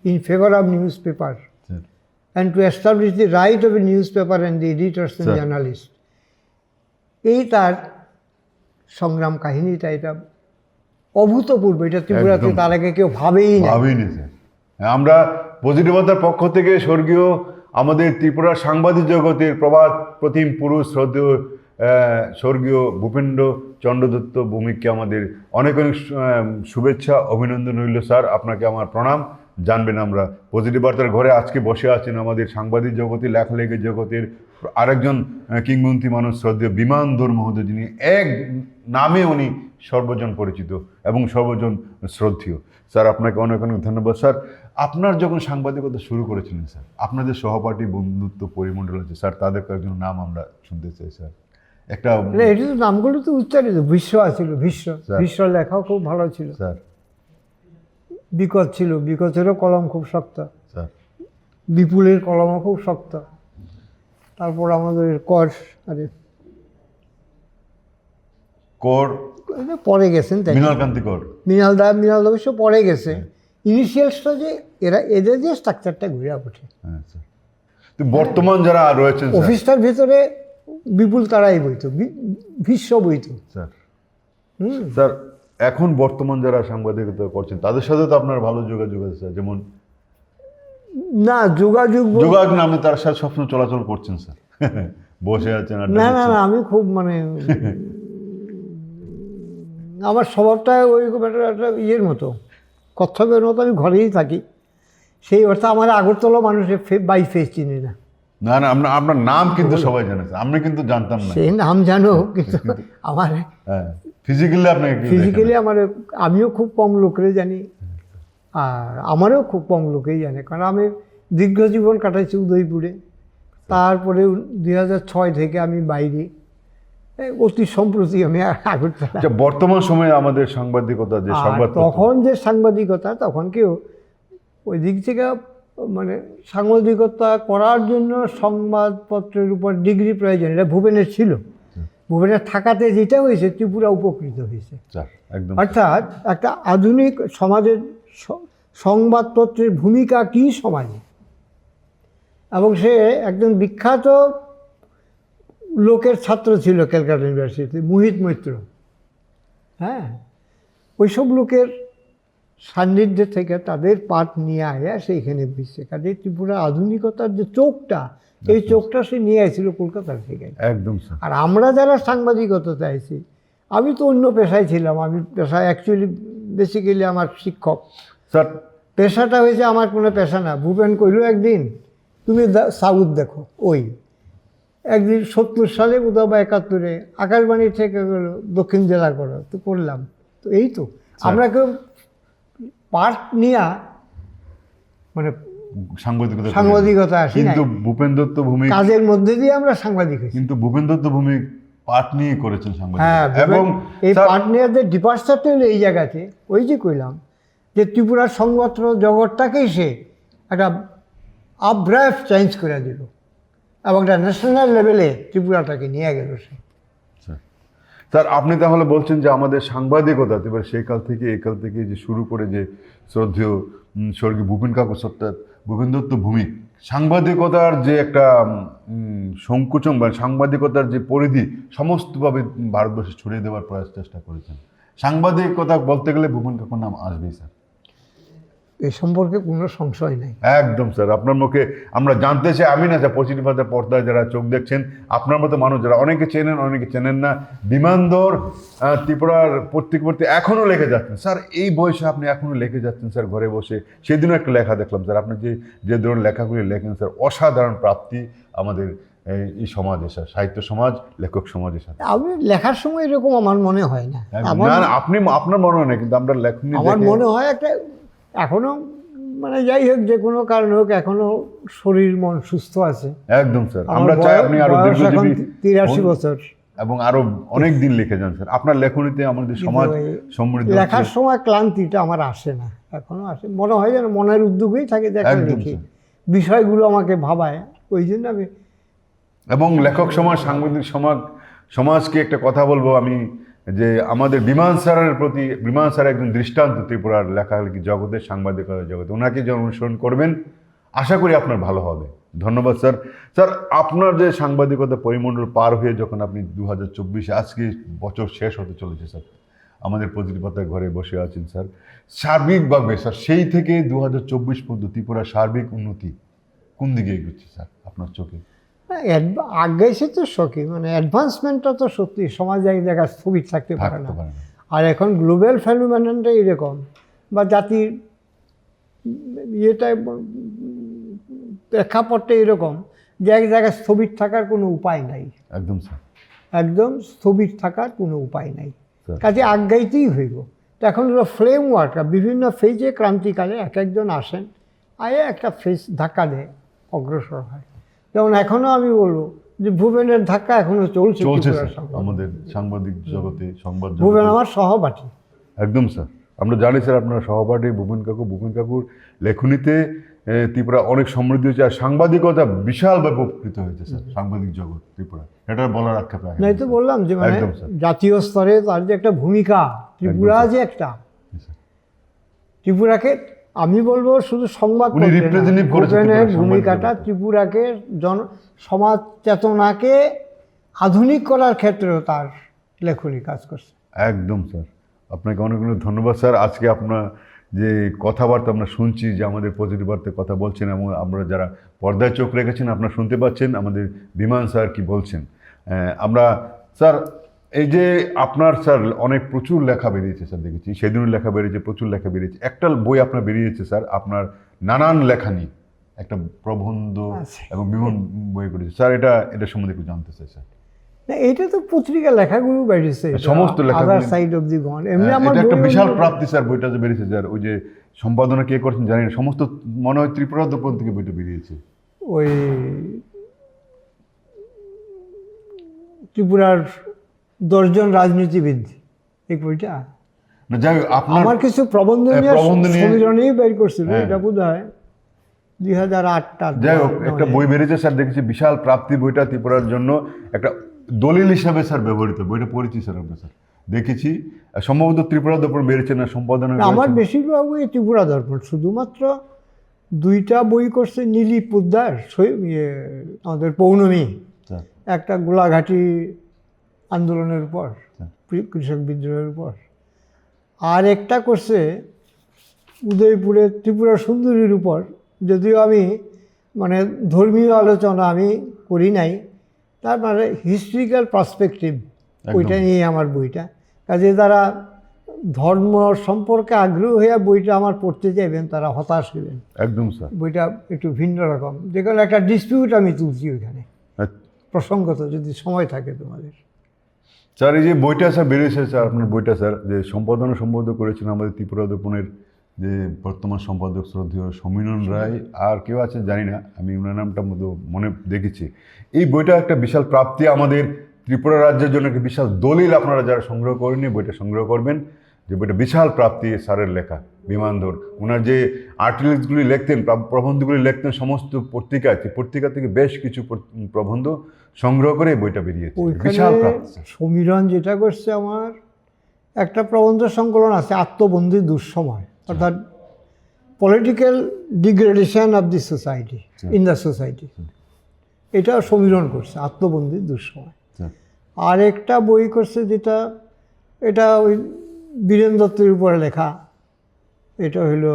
in favour of newspaper sir and to establish the right of a newspaper and the editors and Sir. journalists. এই তার সংগ্রাম কাহিনীটা, এটা অভূতপূর্ব। এটা ত্রিপুরাতে একদম। তার আগে কেউ ভাবেই না। ভাবিনি স্যার। আমরা পজিটিভতার পক্ষ থেকে স্বর্গীয় আমাদের ত্রিপুরার সাংবাদিক জগতের প্রতিম পুরুষ শ্রদ্ধেয় স্বর্গীয় ভূপেন্দ্র চন্দ্র দত্ত ভৌমিককে আমাদের অনেক অনেক শুভেচ্ছা, অভিনন্দন রইল স্যার। আপনাকে আমার প্রণাম। জানবেন আমরা পজিটিভ বার্তার ঘরে আজকে বসে আছেন আমাদের সাংবাদিক জগতে, লেখালেখির জগতের আরেকজন কিংবদন্তি মানুষ, শ্রদ্ধেয় বিমান ধর মহোদয়, যিনি এক নামে উনি সর্বজন পরিচিত এবং সর্বজন শ্রদ্ধেয়। স্যার আপনাকে অনেক অনেক ধন্যবাদ স্যার। আপনার যখন সাংবাদিকতা শুরু করেছিলেন স্যার, আপনাদের সহপাঠী বন্ধুত্ব পরিমণ্ডল আছে স্যার, তাদের কয়েকজন নাম আমরা শুনতে চাই স্যার। একটা এটা তো নামগুলো তো উচ্চারিত। ভীষ্ম আছিল, ভীষ্ম, স্যার। ভীষ্ম লেখাও খুব ভালো ছিল। স্যার বিকট ছিল, বিকটেরও কলম খুব শক্ত, স্যার বিপুলের কলমও খুব শক্ত। তারপর আমাদের কর, আরে কর, পরে গেছেন তাই, মৃণালকান্তি কর। মৃণাল অবশ্য পরে গেছে। ইনিশিয়ালসটা যে এদের যে স্ট্রাকচারটা ঘুরে ওঠে, হ্যাঁ স্যার। তো বর্তমান যারা রয়েছেন স্যার, অফিসটার ভিতরে বিপুল তারাই বইতো, ভীষ্ম বইতো। স্যার হুম, স্যার এখন বর্তমান যারা সাংবাদিকতা করছেন তাদের সাথে তো আপনার ভালো যোগাযোগ আছে স্যার। যেমন না যোগাযোগ যোগাযোগ নামে তার সাথে সবসময় চলাচল করছেন স্যার, বসে আছেন আড্ডা না, না, দিচ্ছেন। না, আমি খুব মানে আমার স্বভাবটা ওইরকম একটা ইয়ের মতো, কচ্ছপের মতো। আমি ঘরেই থাকি, সেই অর্থে আমার আগরতলা মানুষের বাই ফেস চিনি না। না না, আপনার নাম কিন্তু সবাই জানে স্যার, আমি কিন্তু জানতাম না। সেই নাম জানো, কিন্তু আমার হ্যাঁ, ফিজিক্যালি আপনাকে কেউ দেখে না। ফিজিক্যালি আমার, আমিও খুব কম লোকের জানি, আর আমারও খুব কম লোকেই জানে, কারণ আমি দীর্ঘ জীবন কাটাইছি উদয়পুরে। তারপরে 2006 থেকে আমি বাইরে, অতি সম্প্রতি আমি আগরতলা। আচ্ছা, বর্তমান সময়ে আমাদের সাংবাদিকতা যে আর সংবাদ তখন যে সাংবাদিকতা, তখন কেউ ওই দিক থেকে মানে সাংবাদিকতা করার জন্য সংবাদপত্রের উপর ডিগ্রি প্রয়োজন, এটা ভুবনের ছিল। ভুবনের থাকাতে যেটা হয়েছে, ত্রিপুরা উপকৃত হয়েছে। স্যার একদম অর্থাৎ একটা আধুনিক সমাজের সংবাদপত্রের ভূমিকা কী সমাজে, এবং সে একজন বিখ্যাত লোকের ছাত্র ছিল ক্যালকাটা ইউনিভার্সিটিতে, মোহিত মৈত্র। হ্যাঁ, ওইসব লোকের সান্নিধ্যে থেকে তাদের পাঠ নিয়ে আয়া সেইখানে বিচ্ছে। কাজে ত্রিপুরা আধুনিকতার যে চোখটা, এই চোখটা সে নিয়ে আসছিল কলকাতার থেকে। একদম স্যার। আর আমরা যারা সাংবাদিকতাতে আইছি, আমি তো অন্য পেশায় ছিলাম। আমি পেশায় অ্যাকচুয়ালি বেসিক্যালি আমার শিক্ষক। স্যার পেশাটা হয়েছে আমার কোনো পেশা না। ভূপেন কইল একদিন, তুমি সাউথ দেখো। ওই একদিন 70 সালে কোথাও বা 71-এ আকাশবাণী থেকে গেল দক্ষিণ জেলা করো, তো করলাম। তো এই তো আমরা কেউ পার্ট নিয়ে মানে সাংবাদিকতা আসি না, কিন্তু ভূপেন দত্ত ভূমি কাজের মধ্যে দিয়ে আমরা সাংবাদিক হয়েছি। কিন্তু ভূপেন দত্ত ভূমি পাঠ নিয়ে করেছেন হ্যাঁ, সাংবাদিক। এবং এই পার্ট নিয়ে ডিপার্চারটা হলো এই জায়গাতে, ওই যে কইলাম যে ত্রিপুরার সংবাদ জগৎটাকেই সে একটা আব্রাফ চেঞ্জ করে দিল এবং একটা ন্যাশনাল লেভেলে ত্রিপুরাটাকে নিয়ে গেল সে। স্যার, আপনি তাহলে বলছেন যে আমাদের সাংবাদিকতা এবার সেই কাল থেকে এই কাল থেকে যে শুরু করে যে শ্রদ্ধেয় স্বর্গীয় ভূপেন কাকু অর্থাৎ ভূপেন দত্ত ভূমিক সাংবাদিকতার যে একটা সংকুচন বা সাংবাদিকতার যে পরিধি সমস্তভাবে ভারতবর্ষে ছড়িয়ে দেওয়ার প্রয়াস চেষ্টা করেছেন। সাংবাদিকতা বলতে গেলে ভূপেন কাকুর নাম আসবেই স্যার, এই সম্পর্কে কোনো সংশয় নেই। একদম স্যার, আপনার মুখে আমরা জানতে চাই, আমি না স্যার, প্রতিনিধিত্বের পর্দায় যারা চোখ দেখছেন, আপনার মতো মানুষ যারা অনেকে চেনেন অনেকে চেনেন না, বিমানদর ত্রিপুরার প্রত্যেক এখনও লিখে যাচ্ছেন স্যার। এই বয়সে আপনি এখনও লিখে যাচ্ছেন স্যার ঘরে বসে। সেদিনও একটা লেখা দেখলাম স্যার, আপনি যে ধরনের লেখাগুলি লেখেন স্যার, অসাধারণ প্রাপ্তি আমাদের এই সমাজে স্যার, সাহিত্য সমাজ, লেখক সমাজের সাথে। আমি লেখার সময় এরকম আমার মনে হয় না। না, আপনি আপনার মনে হয় না, কিন্তু আমরা লেখনি আমার মনে হয় একটা এখনো মানে যাই হোক যে কোনো কারণ হোক এখনো শরীর মন সুস্থ আছে। একদম স্যার, আমরা চাই আপনি আরো দীর্ঘজীবী 83 বছর এবং আরো অনেক দিন লিখে যান স্যার। আপনার লেখনীতে আমাদের সমাজ সমৃদ্ধ। লেখার সময় ক্লান্তিটা আমার আসে না, এখনো আসে। মনে হয় যেন মনের উদ্যোগেই থাকে যে এখন লিখি, বিষয়গুলো আমাকে ভাবায়, ওই জন্য আমি। এবং লেখক সমাজ, সাংবাদিক সমাজকে একটা কথা বলবো আমি, যে আমাদের বিমান স্যারের প্রতি, বিমান স্যার একজন দৃষ্টান্ত ত্রিপুরার লেখালেখি জগতে, সাংবাদিকতার জগতে। ওনাকে যখন অনুসরণ করবেন আশা করি আপনার ভালো হবে। ধন্যবাদ স্যার। স্যার, আপনার যে সাংবাদিকতা পরিমণ্ডল পার হয়ে যখন আপনি 2024 আজকে বছর শেষ হতে চলেছে স্যার, আমাদের প্রতিনিধিত্বের ঘরে বসে আছেন স্যার, সার্বিকভাবে স্যার সেই থেকে 2024 পর্যন্ত ত্রিপুরার সার্বিক উন্নতি কোন দিকে এগোচ্ছে স্যার আপনার চোখে? আগে সে তো শখই, মানে অ্যাডভান্সমেন্টটা তো সত্যি সমাজ এক জায়গায় স্থবির থাকতে পারে না। আর এখন গ্লোবাল ফেনোমেননটা এরকম, বা জাতির ইয়েটা প্রেক্ষাপটটা এরকম যে এক জায়গায় স্থবির থাকার কোনো উপায় নাই। একদম স্যার, একদম স্থবির থাকার কোনো উপায় নাই, কাজে আগাইতেই হইব। তো এখন হলো ফ্লেম ওয়ার্ক, বিভিন্ন ফেজে ক্রান্তিকালে এক একজন আসেন, আয়ে একটা ফেজ ধাক্কা দেয়, অগ্রসর হয়। যেমন এখনও আমি বলবো যে ভূপেনের ধাক্কা এখনো চলছে আমাদের সাংবাদিক জগতে, সংবাদ জগতে। ভূপেন আমার সহপাঠী। একদম স্যার, আমরা জানি স্যার আপনার সহপাঠী ভূপেন কাকুর লেখনীতে ত্রিপুরা অনেক সমৃদ্ধ হয়েছে, আর সাংবাদিকতা বিশালভাবে উপকৃত হয়েছে স্যার সাংবাদিক জগৎ ত্রিপুরা, এটা বলার আক্ষেপ রাখে নাই। তো বললাম যে মানে জাতীয় স্তরে তার যে একটা ভূমিকা, ত্রিপুরা যে একটা, ত্রিপুরাকে আমি বলবো শুধু সংবাদ ভূপেনের ভূমিকাটা ত্রিপুরাকে সমাজ চেতনাকে আধুনিক করার ক্ষেত্রেও তার লেখনী কাজ করছে। একদম স্যার, আপনাকে অনেক অনেক ধন্যবাদ স্যার। আজকে আপনার যে কথাবার্তা আমরা শুনছি, যে আমাদের প্রতিনিধিত্বের কথা বলছেন, এবং আমরা যারা পর্দায় চোখ রেখেছেন আপনারা শুনতে পাচ্ছেন আমাদের বিমান স্যার কি বলছেন। আমরা স্যার এই যে আপনার স্যার অনেক প্রচুর লেখা বেরিয়েছে স্যার, দেখেছি সেদিনও লেখা বেরিয়েছে, প্রচুর লেখা বেরিয়েছে। একটা বই আপনার বেরিয়েছে স্যার, আপনার নানান লেখা নিয়ে একটা প্রবন্ধ এবং বিভিন্ন বই করেছে স্যার, এটা সম্বন্ধে একটু জানতে চাই স্যার। এইটা তো পত্রিকা লেখাগুলো বেরিয়েছে, সমস্ত লেখা, সাইড অফ দি গন। এমনি আমার একটা বিশাল প্রাপ্তি স্যার, বইটা যে বেরিয়েছে স্যার, ওই যে সম্পাদনা কে করছেন জানি না, সমস্ত মনে হয় ত্রিপুরা দর্পণ থেকে বইটা বেরিয়েছে। ওই ত্রিপুরার 10 জন রাজনীতিবিদ, এই বইটা যাই আমার কিছু প্রবন্ধ নিয়ে বের করছিল, এটা বোধ হয় 2008। যাই হোক, একটা বই বেরিয়েছে স্যার, দেখেছি বিশাল প্রাপ্তি বইটা ত্রিপুরার জন্য একটা দলিল হিসাবে স্যার ব্যবহৃত। বইটা পড়েছি স্যার আমরা, স্যার দেখেছি সম্ভবত ত্রিপুরা দর্পণ বেরিয়েছে না সম্পাদনা। আমার বেশিরভাগ বই ত্রিপুরা দর্পণ, শুধুমাত্র 2টা বই করছে নীলি পোদ্দার, আমাদের পৌর্ণমী, একটা গোলাঘাটি আন্দোলনের উপর, কৃষক বিদ্রোহের উপর, আর একটা করছে উদয়পুরের ত্রিপুরা সুন্দরীর উপর। যদিও আমি মানে ধর্মীয় আলোচনা আমি করি নাই, তার মানে হিস্ট্রিক্যাল পার্সপেক্টিভ, ওইটা নিয়ে আমার বইটা। কাজে যারা ধর্ম সম্পর্কে আগ্রহ হয়ে বইটা আমার পড়তে চাইবেন তারা হতাশ হবেন। একদম স্যার। বইটা একটু ভিন্ন রকম, যেখানে একটা ডিসপিউট আমি তুলছি ওইখানে প্রসঙ্গত, যদি সময় থাকে তোমাদের। স্যার এই যে বইটা স্যার বেরিয়েছে স্যার, আপনার বইটা স্যার যে সম্পাদক করেছেন আমাদের ত্রিপুরা দর্পণের যে বর্তমান সম্পাদক শ্রদ্ধেয় সমীরণ রায়, আর কেউ আছে জানি না, আমি ওনার নামটা মনে দেখেছি। এই বইটা একটা বিশাল প্রাপ্তি আমাদের ত্রিপুরা রাজ্যের জন্য, একটা বিশাল দলিল। আপনারা যারা সংগ্রহ করেননি বইটা সংগ্রহ করবেন, যে বইটা বিশাল প্রাপ্তি স্যারের লেখা। বিমানধর ওনার যে আর্টিকেলসগুলি লিখতেন, প্রবন্ধগুলি লিখতেন সমস্ত পত্রিকায়, পত্রিকা থেকে বেশ কিছু প্রবন্ধ সংগ্রহ করে বইটা বেরিয়েছে, বিশাল প্রাপ্তি। সমীরণ যেটা করছে, আমার একটা প্রবন্ধ সংকলন আছে আত্মবন্দির দুঃসময়, অর্থাৎ political degradation of the society, in the society, এটা সমীরণ করছে আত্মবন্দির দুঃসময়। আর একটা বই করছে যেটা, এটা ওই বীরেন দত্তের উপরে লেখা, এটা হইলো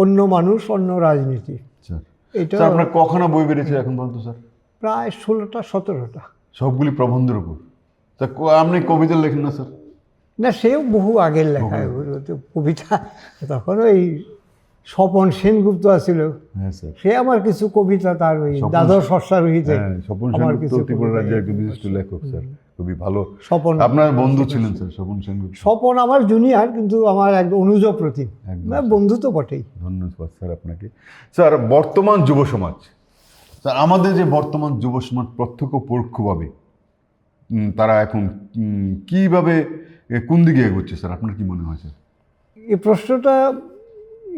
অন্য মানুষ অন্য রাজনীতি। এটা আপনার কখনো বই বেরিয়েছে এখন পর্যন্ত স্যার? প্রায় 16টা-17টা, সবগুলি প্রবন্ধের উপর। তা আপনি কবিতা লেখেন না স্যার? না, সেও বহু আগের লেখা, কবিতা। তখন ওই স্বপন সেনগুপ্ত আছিল, সে আমার কিছু কবিতা, তার ওই দ্বাদশ অশ্বারোহীতে স্বপন সেনগুপ্ত ত্রিপুরা রাজ্যের একটি বিশিষ্ট লেখক স্যার, খুবই ভালো। স্বপন আপনার বন্ধু ছিলেন স্যার স্বপন সেনগুপ্ত? স্বপন আমার জুনিয়র, কিন্তু আমার এক অনুজ প্রতিম, বন্ধু তো বটেই। ধন্যবাদ স্যার আপনাকে। স্যার বর্তমান যুব সমাজ, স্যার আমাদের যে বর্তমান যুব সমাজ প্রত্যক্ষ পরোক্ষভাবে তারা এখন কিভাবে কোন দিকে এগোচ্ছে স্যার, আপনার কি মনে হয় স্যার? এই প্রশ্নটা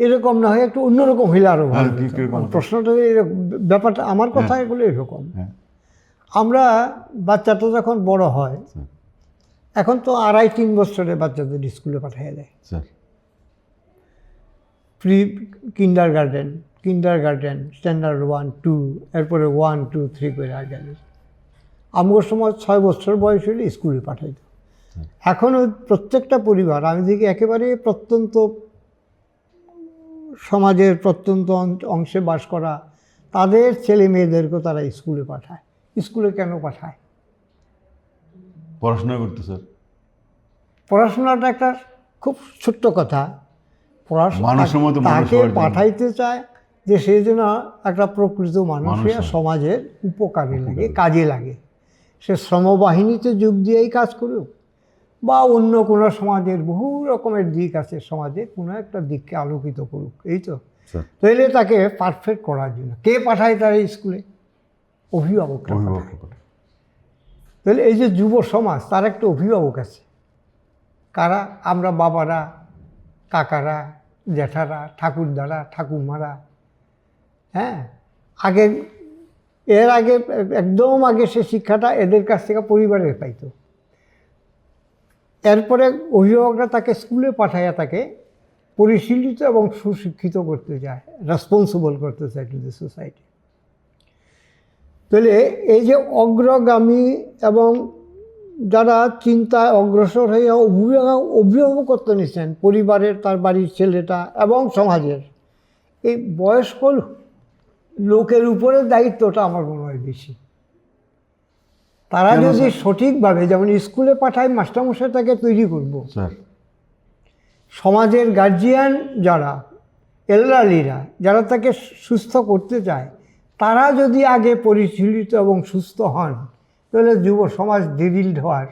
এরকম না হয় একটু অন্যরকম হইলে আরো ভালো। প্রশ্নটা ব্যাপারটা আমার কথা এগুলো এরকম, আমরা বাচ্চাটা যখন বড় হয়, এখন তো 2.5-3 বছরে বাচ্চাদের স্কুলে পাঠিয়ে দেয়, প্রি কিন্ডারগার্টেন, স্ট্যান্ডার্ড 1-2, এরপরে 1-2-3 করে গেল। আমার সময় 6 বছর বয়স হলে স্কুলে পাঠাইত। এখনও প্রত্যেকটা পরিবার, আমি দেখি একেবারে প্রত্যন্ত সমাজের প্রত্যন্ত অংশে বাস করা, তাদের ছেলে মেয়েদেরকেও তারা স্কুলে পাঠায়। স্কুলে কেন পাঠায়? পড়াশোনা করতে স্যার। পড়াশোনাটা একটা খুব ছোট্ট কথা, তাকে পাঠাইতে চায় যে সে যেন একটা প্রকৃত মানুষের সমাজের উপকারে লাগে, কাজে লাগে। সে শ্রমবাহিনীতে যোগ দিয়েই কাজ করুক, বা অন্য কোনো সমাজের বহু রকমের দিক আছে, সমাজে কোনো একটা দিককে আলোকিত করুক, এই তো। তাহলে তাকে পারফেক্ট করার জন্য কে পাঠায় তার স্কুলে? অভিভাবক। তাহলে এই যে যুব সমাজ, তার একটা অভিভাবক আছে। কারা? আমরা বাবারা, কাকারা, জ্যাঠারা, ঠাকুরদারা, ঠাকুমারা। হ্যাঁ, এর আগে একদম আগে সে শিক্ষাটা এদের কাছ থেকে পরিবারের পাইতো। এরপরে অভিভাবকরা তাকে স্কুলে পাঠাইয়া তাকে পরিশীলিত এবং সুশিক্ষিত করতে চায়, রেসপন্সিবল করতে চায় টু দ্য সোসাইটি। তাহলে এই যে অগ্রগামী এবং যারা চিন্তায় অগ্রসর হয়ে অভিভাবকত্ব নিচ্ছেন, পরিবারের, তার বাড়ির ছেলেটা এবং সমাজের, এই বয়স্ক লোকের উপরে দায়িত্বটা আমার মনে হয় বেশি। তারা যদি সঠিকভাবে, যেমন স্কুলে পাঠায় মাস্টারমশাই তাকে তৈরি করব, সমাজের গার্জিয়ান যারা, এলডারলিরা যারা তাকে সুস্থ করতে চায়, তারা যদি আগে পরিচালিত এবং সুস্থ হন, তাহলে যুব সমাজ ডিভিল্ড হওয়ার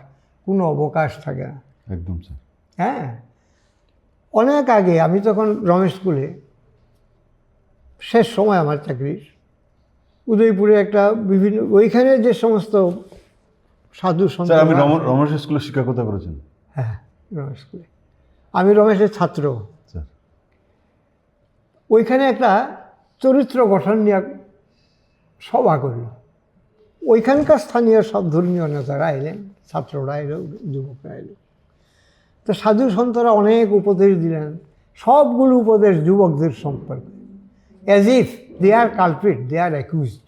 কোনো অবকাশ থাকে না। একদম স্যার। হ্যাঁ, অনেক আগে আমি তখন রমেশ স্কুলে, শেষ সময় আমার চাকরির, উদয়পুরে একটা বিভিন্ন, ওইখানে যে সমস্ত সাধু সন্ত। আমি রমেশ স্কুলে শিক্ষকতা করেছেন? হ্যাঁ, রমেশ স্কুলে আমি রমেশের ছাত্র। ওইখানে একটা চরিত্র গঠন নিয়ে সভা করল। ওইখানকার স্থানীয় সব ধর্মীয় নেতারা এলেন, ছাত্ররা এলো, যুবকরা এলো। তো সাধু সন্তরা অনেক উপদেশ দিলেন, সবগুলো উপদেশ যুবকদের সম্পর্কে, as if they are culprit, they are accused.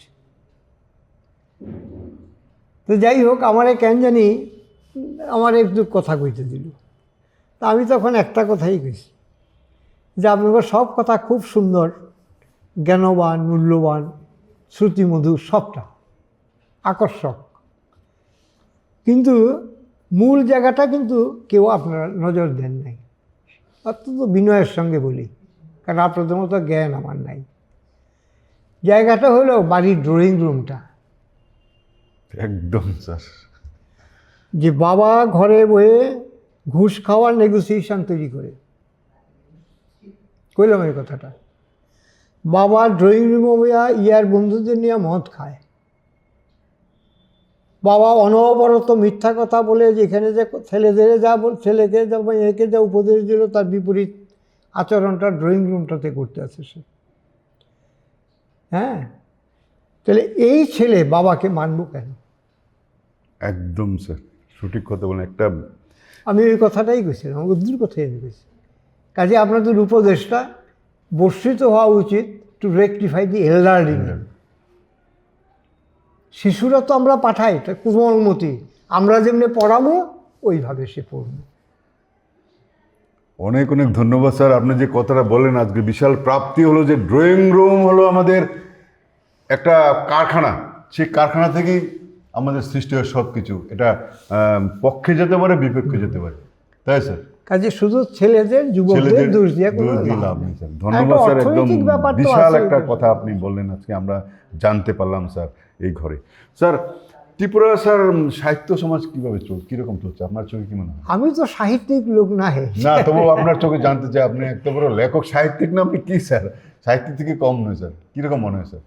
তো যাই হোক, আমারে কেন জানি আমার একটু কথা কইতে দিল। তা আমি তখন একটা কথাই কইছি, যে আপনাদের সব কথা খুব সুন্দর, জ্ঞানবান, মূল্যবান, শ্রুতিমধুর, সবটা আকর্ষক, কিন্তু মূল জায়গাটা কিন্তু কেউ আপনারা নজর দেন নাই। অত্যন্ত বিনয়ের সঙ্গে বলি, কারণ আপনাদের মতো জ্ঞান আমার নাই। জায়গাটা হলো বাড়ির ড্রয়িং রুমটা। একদম স্যার। যে বাবা ঘরে বয়ে ঘুষ খাওয়ার নেগোসিয়েশন তৈরি করে, কইলাম এই কথাটা। বাবা ড্রয়িং রুমে বইয়া ইয়ার বন্ধুদের নিয়ে মদ খায়। বাবা অনবরত মিথ্যা কথা বলে, যেখানে যে ছেলেদের যা ছেলেকে যা মেয়েকে যা উপদেশ দিল তার বিপরীত আচরণটা ড্রয়িং রুমটাতে করতে আছে সে। হ্যাঁ, তাহলে এই ছেলে বাবাকে মানব কেন? একদম স্যার, সঠিক কথা বলেন। একটা আমি ওই কথাটাই কইছিলাম, আমার দূর কথাই আমি কইছি। কাজে আপনাদের উপদেশটা বর্ষিত হওয়া উচিত টু রেকটিফাই দি এল্ডারলি। শিশুরা তো আমরা পাঠাই, এটা কোমলমতি, আমরা যেমনি পড়াবো ওইভাবে সে পড়বে। অনেক অনেক ধন্যবাদ স্যার। আপনি যে কথাটা বলেন আজকে বিশাল প্রাপ্তি হলো যে ড্রয়িং রুম হলো আমাদের একটা কারখানা, সেই কারখানা থেকেই আমাদের সৃষ্টি হয় সব কিছু। এটা পক্ষে যেতে পারে, বিপক্ষে যেতে পারে, তাই স্যার? কাজে শুধু ছেলেদের যুবকদের দোষ দিয়ে কোনো লাভ নেই স্যার। ধন্যবাদ স্যার, একদম বিশাল একটা কথা আপনি বললেন আজকে, আমরা জানতে পারলাম স্যার এই ঘরে। স্যার ত্রিপুরা স্যার সাহিত্য সমাজ কিভাবে কিরকম চলছে আপনার চোখে, কি মনে হয়? আমি তো সাহিত্যিক লোক না হে না, তবু আপনার চোখে জানতে চাই, আপনি একটা বড় লেখক, সাহিত্যিক না, আপনি কি স্যার সাহিত্যিক থেকে কম নয় স্যার? কিরকম মনে হয় স্যার?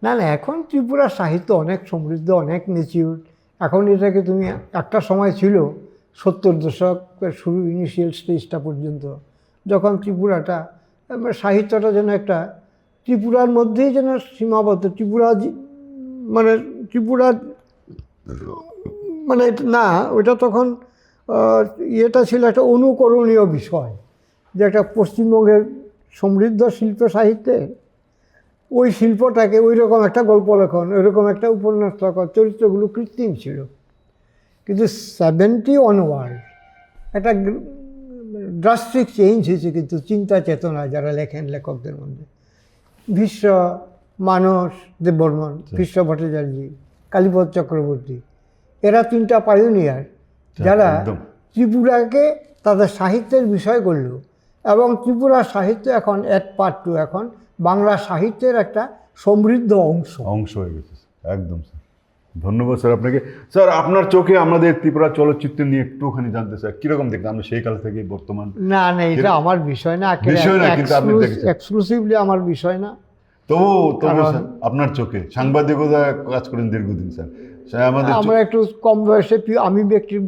না না, এখন ত্রিপুরার সাহিত্য অনেক সমৃদ্ধ, অনেক ম্যাচিউর। এখন এটাকে তুমি, একটা সময় ছিল 70 দশকের শুরু, ইনিশিয়াল স্টেজটা পর্যন্ত, যখন ত্রিপুরাটা সাহিত্যটা যেন একটা ত্রিপুরার মধ্যেই যেন সীমাবদ্ধ। মানে ত্রিপুরা মানে না, ওইটা তখন ইয়েটা ছিল একটা অনুকরণীয় বিষয়, যে একটা পশ্চিমবঙ্গের সমৃদ্ধ শিল্প সাহিত্যে ওই শিল্পটাকে ওই রকম একটা গল্প লেখন, ওইরকম একটা উপন্যাস লেখন, চরিত্রগুলো কৃত্রিম ছিল। কিন্তু 70 অনওয়ার্ড একটা ড্রাস্টিক চেঞ্জ হয়েছে কিন্তু চিন্তা চেতনা যারা লেখেন লেখকদের মধ্যে। ভীষ্ম, মানস দেববর্মন, ভীষ্ম ভট্টাচার্য, কালীপদ চক্রবর্তী, এরা 3টা পায়োনিয়ার যারা ত্রিপুরাকে তাদের সাহিত্যের বিষয় করল। এবং ত্রিপুরার সাহিত্য এখন পার্ট 2 এখন বাংলা সাহিত্যের একটা সমৃদ্ধ অংশ হয়ে গেছে। একদম স্যার, ধন্যবাদ স্যার আপনাকে। স্যার আপনার চোখে আমাদের ত্রিপুরা চলচ্চিত্র নিয়ে একটুখানি জানতে স্যার, কিরকম দেখতে আমরা সেই কাল থেকে বর্তমান? না না, এটা আমার বিষয় না, কিন্তু আপনি এক্সক্লুসিভলি আমার বিষয় না। তবু স্যার আপনার চোখে সাংবাদিকতা কাজ করেন দীর্ঘদিন স্যার, আমরা একটু কম বয়সে, আমি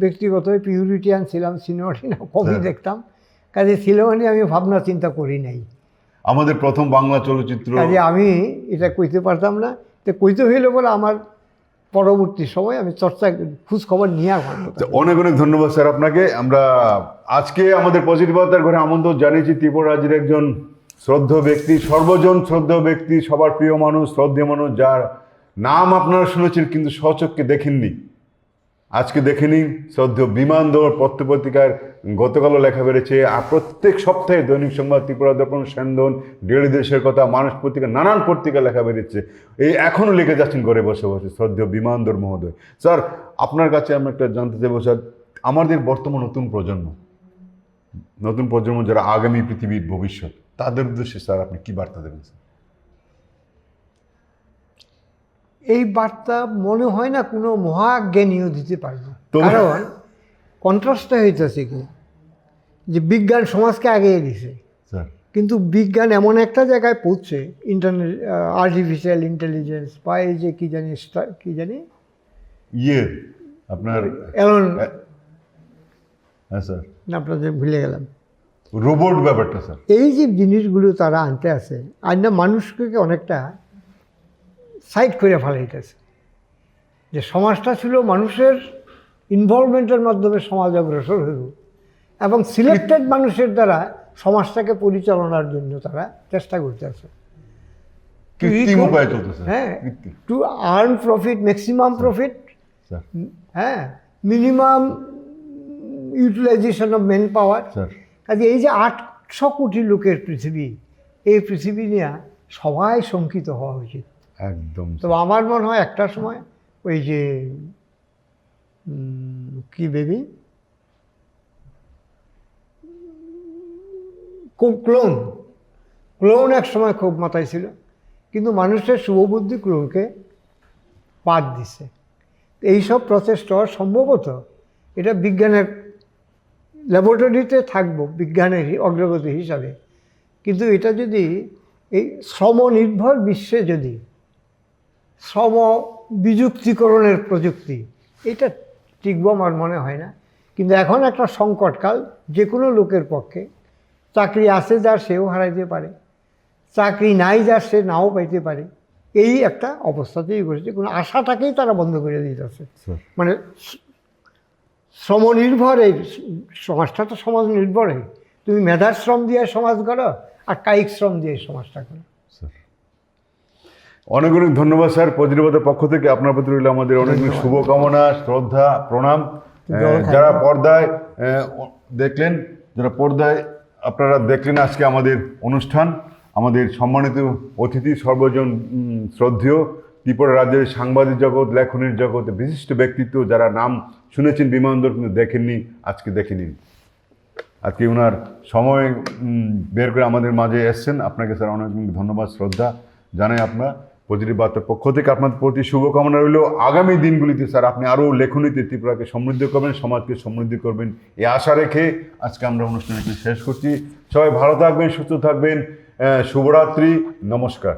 ব্যক্তিগতভাবে পিউরিটিয়ান ছিলাম, সিনেমা কমই দেখতাম। কাজে সিনেমা নিয়ে আমি ভাবনা চিন্তা করি নাই। আমাদের প্রথম বাংলা চলচ্চিত্র, কাজে আমি এটা কইতে পারতাম না। তো কইতে হইলে বলে আমার পরবর্তী সময় আমি চর্চা খোঁজ খবর নিয়ে আসবো। অনেক অনেক ধন্যবাদ স্যার আপনাকে। আমরা আজকে আমাদের পজিটিভ বার্তার ঘরে আমন্ত্রণ জানিয়েছি ত্রিপুরা রাজ্যের একজন শ্রদ্ধেয় ব্যক্তি, সর্বজন শ্রদ্ধেয় ব্যক্তি, সবার প্রিয় মানুষ, শ্রদ্ধেয় মানুষ, যার নাম আপনারা শুনেছেন কিন্তু স্বচক্ষে দেখেননি। আজকে দেখে নিন, শ্রদ্ধেয় বিমান দৌড় পত্রপত্রিকায় গতকালও লেখা বেড়েছে, আর প্রত্যেক সপ্তাহে দৈনিক সংবাদ, ত্রিপুরা দর্পণ, সেনদন, ডেলি দেশের কথা, মানুষ পত্রিকা, নানান পত্রিকা লেখা বেড়েছে। এই এখনও লিখে যাচ্ছেন ঘরে বসে বসে শ্রদ্ধেয় বিমান দৌড় মহোদয়। স্যার আপনার কাছে আমি একটা জানতে চাইবো স্যার, আমাদের বর্তমান নতুন প্রজন্ম যারা আগামী পৃথিবীর ভবিষ্যৎ, তাদের উদ্দেশ্যে স্যার আপনি কি বার্তা দেবেন স্যার? এই বার্তা মনে হয় না কোনো মহাজ্ঞানীও দিতে পারবে। কারণ কন্ট্রাস্টটা হইতেছে কি, যে বিজ্ঞান সমাজকে আগিয়ে দিছে, কিন্তু বিজ্ঞান এমন একটা জায়গায় পৌঁছে, ইন্টারনেট, আর্টিফিশিয়াল ইন্টেলিজেন্স বা এই যে কি জানি আপনার এলন, হ্যাঁ স্যার, আপনাদের ভুলে গেলাম, রোবট ব্যাপারটা স্যার, এই যে জিনিসগুলো তারা আনতে আছে, আর না মানুষকে অনেকটা সাইড করে ফেলাইতেছে। যে সমাজটা ছিল মানুষের ইনভলভমেন্টের মাধ্যমে সমাজ অগ্রসর হইল, এবং সিলেক্টেড মানুষের দ্বারা সমাজটাকে পরিচালনার জন্য তারা চেষ্টা করতেছে। হ্যাঁ, to earn profit, maximum profit, হ্যাঁ, minimum utilization of man power. কাজে এই যে 800 কোটি লোকের পৃথিবী, এই পৃথিবী নিয়ে সবাই শঙ্কিত হওয়া উচিত। একদম। তো আমার মনে হয় একটা সময় ওই যে কি বেবি ক্লোন এক সময় খুব মাথায় ছিল, কিন্তু মানুষের শুভবুদ্ধি ক্লোনকে বাদ দিছে। এইসব প্রচেষ্টা সম্ভবত এটা বিজ্ঞানের ল্যাবরেটরিতে থাকবো, বিজ্ঞানের অগ্রগতি হিসাবে, কিন্তু এটা যদি এই শ্রমনির্ভর বিশ্বে যদি শ্রম বিযুক্তিকরণের প্রযুক্তি, এটা টিকবো আমার মনে হয় না। কিন্তু এখন একটা সংকটকাল, যে কোনো লোকের পক্ষে চাকরি আছে যার সেও হারাইতে পারে, চাকরি নাই যার সে নাও পাইতে পারে, এই একটা অবস্থাতেই ঘটেছে। কোনো আশাটাকেই তারা বন্ধ করে দিতেছে। মানে শ্রমনির্ভর এই সমাজটা তো সমাজ নির্ভরে, তুমি মেধার শ্রম দিয়ে সমাজ গড়ো আর কায়িক শ্রম দিয়ে সমাজটা করো। অনেক অনেক ধন্যবাদ স্যার। পজিটিভতার পক্ষ থেকে আপনার প্রতি রইল আমাদের অনেক অনেক শুভকামনা, শ্রদ্ধা, প্রণাম। যারা পর্দায় দেখলেন, আপনারা দেখলেন আজকে আমাদের অনুষ্ঠান, আমাদের সম্মানিত অতিথি সর্বজন শ্রদ্ধেয় ত্রিপুরা রাজ্যের সাংবাদিক জগৎ, লেখনের জগৎ, বিশিষ্ট ব্যক্তিত্ব যারা নাম শুনেছেন বিমানবন্দর কিন্তু দেখেননি, আজকে দেখে নিন। আজকে ওনার সময় বের করে আমাদের মাঝে এসছেন। আপনাকে স্যার অনেক ধন্যবাদ, শ্রদ্ধা জানাই। আপনার পজিটিভ বার্তার পক্ষ থেকে আপনার প্রতি শুভকামনা রইল। আগামী দিনগুলিতে স্যার আপনি আরও লেখনীতে ত্রিপুরাকে সমৃদ্ধ করবেন, সমাজকে সমৃদ্ধ করবেন, এই আশা রেখে আজকে আমরা অনুষ্ঠানটি শেষ করছি। সবাই ভালো থাকবেন, সুস্থ থাকবেন। শুভরাত্রি, নমস্কার।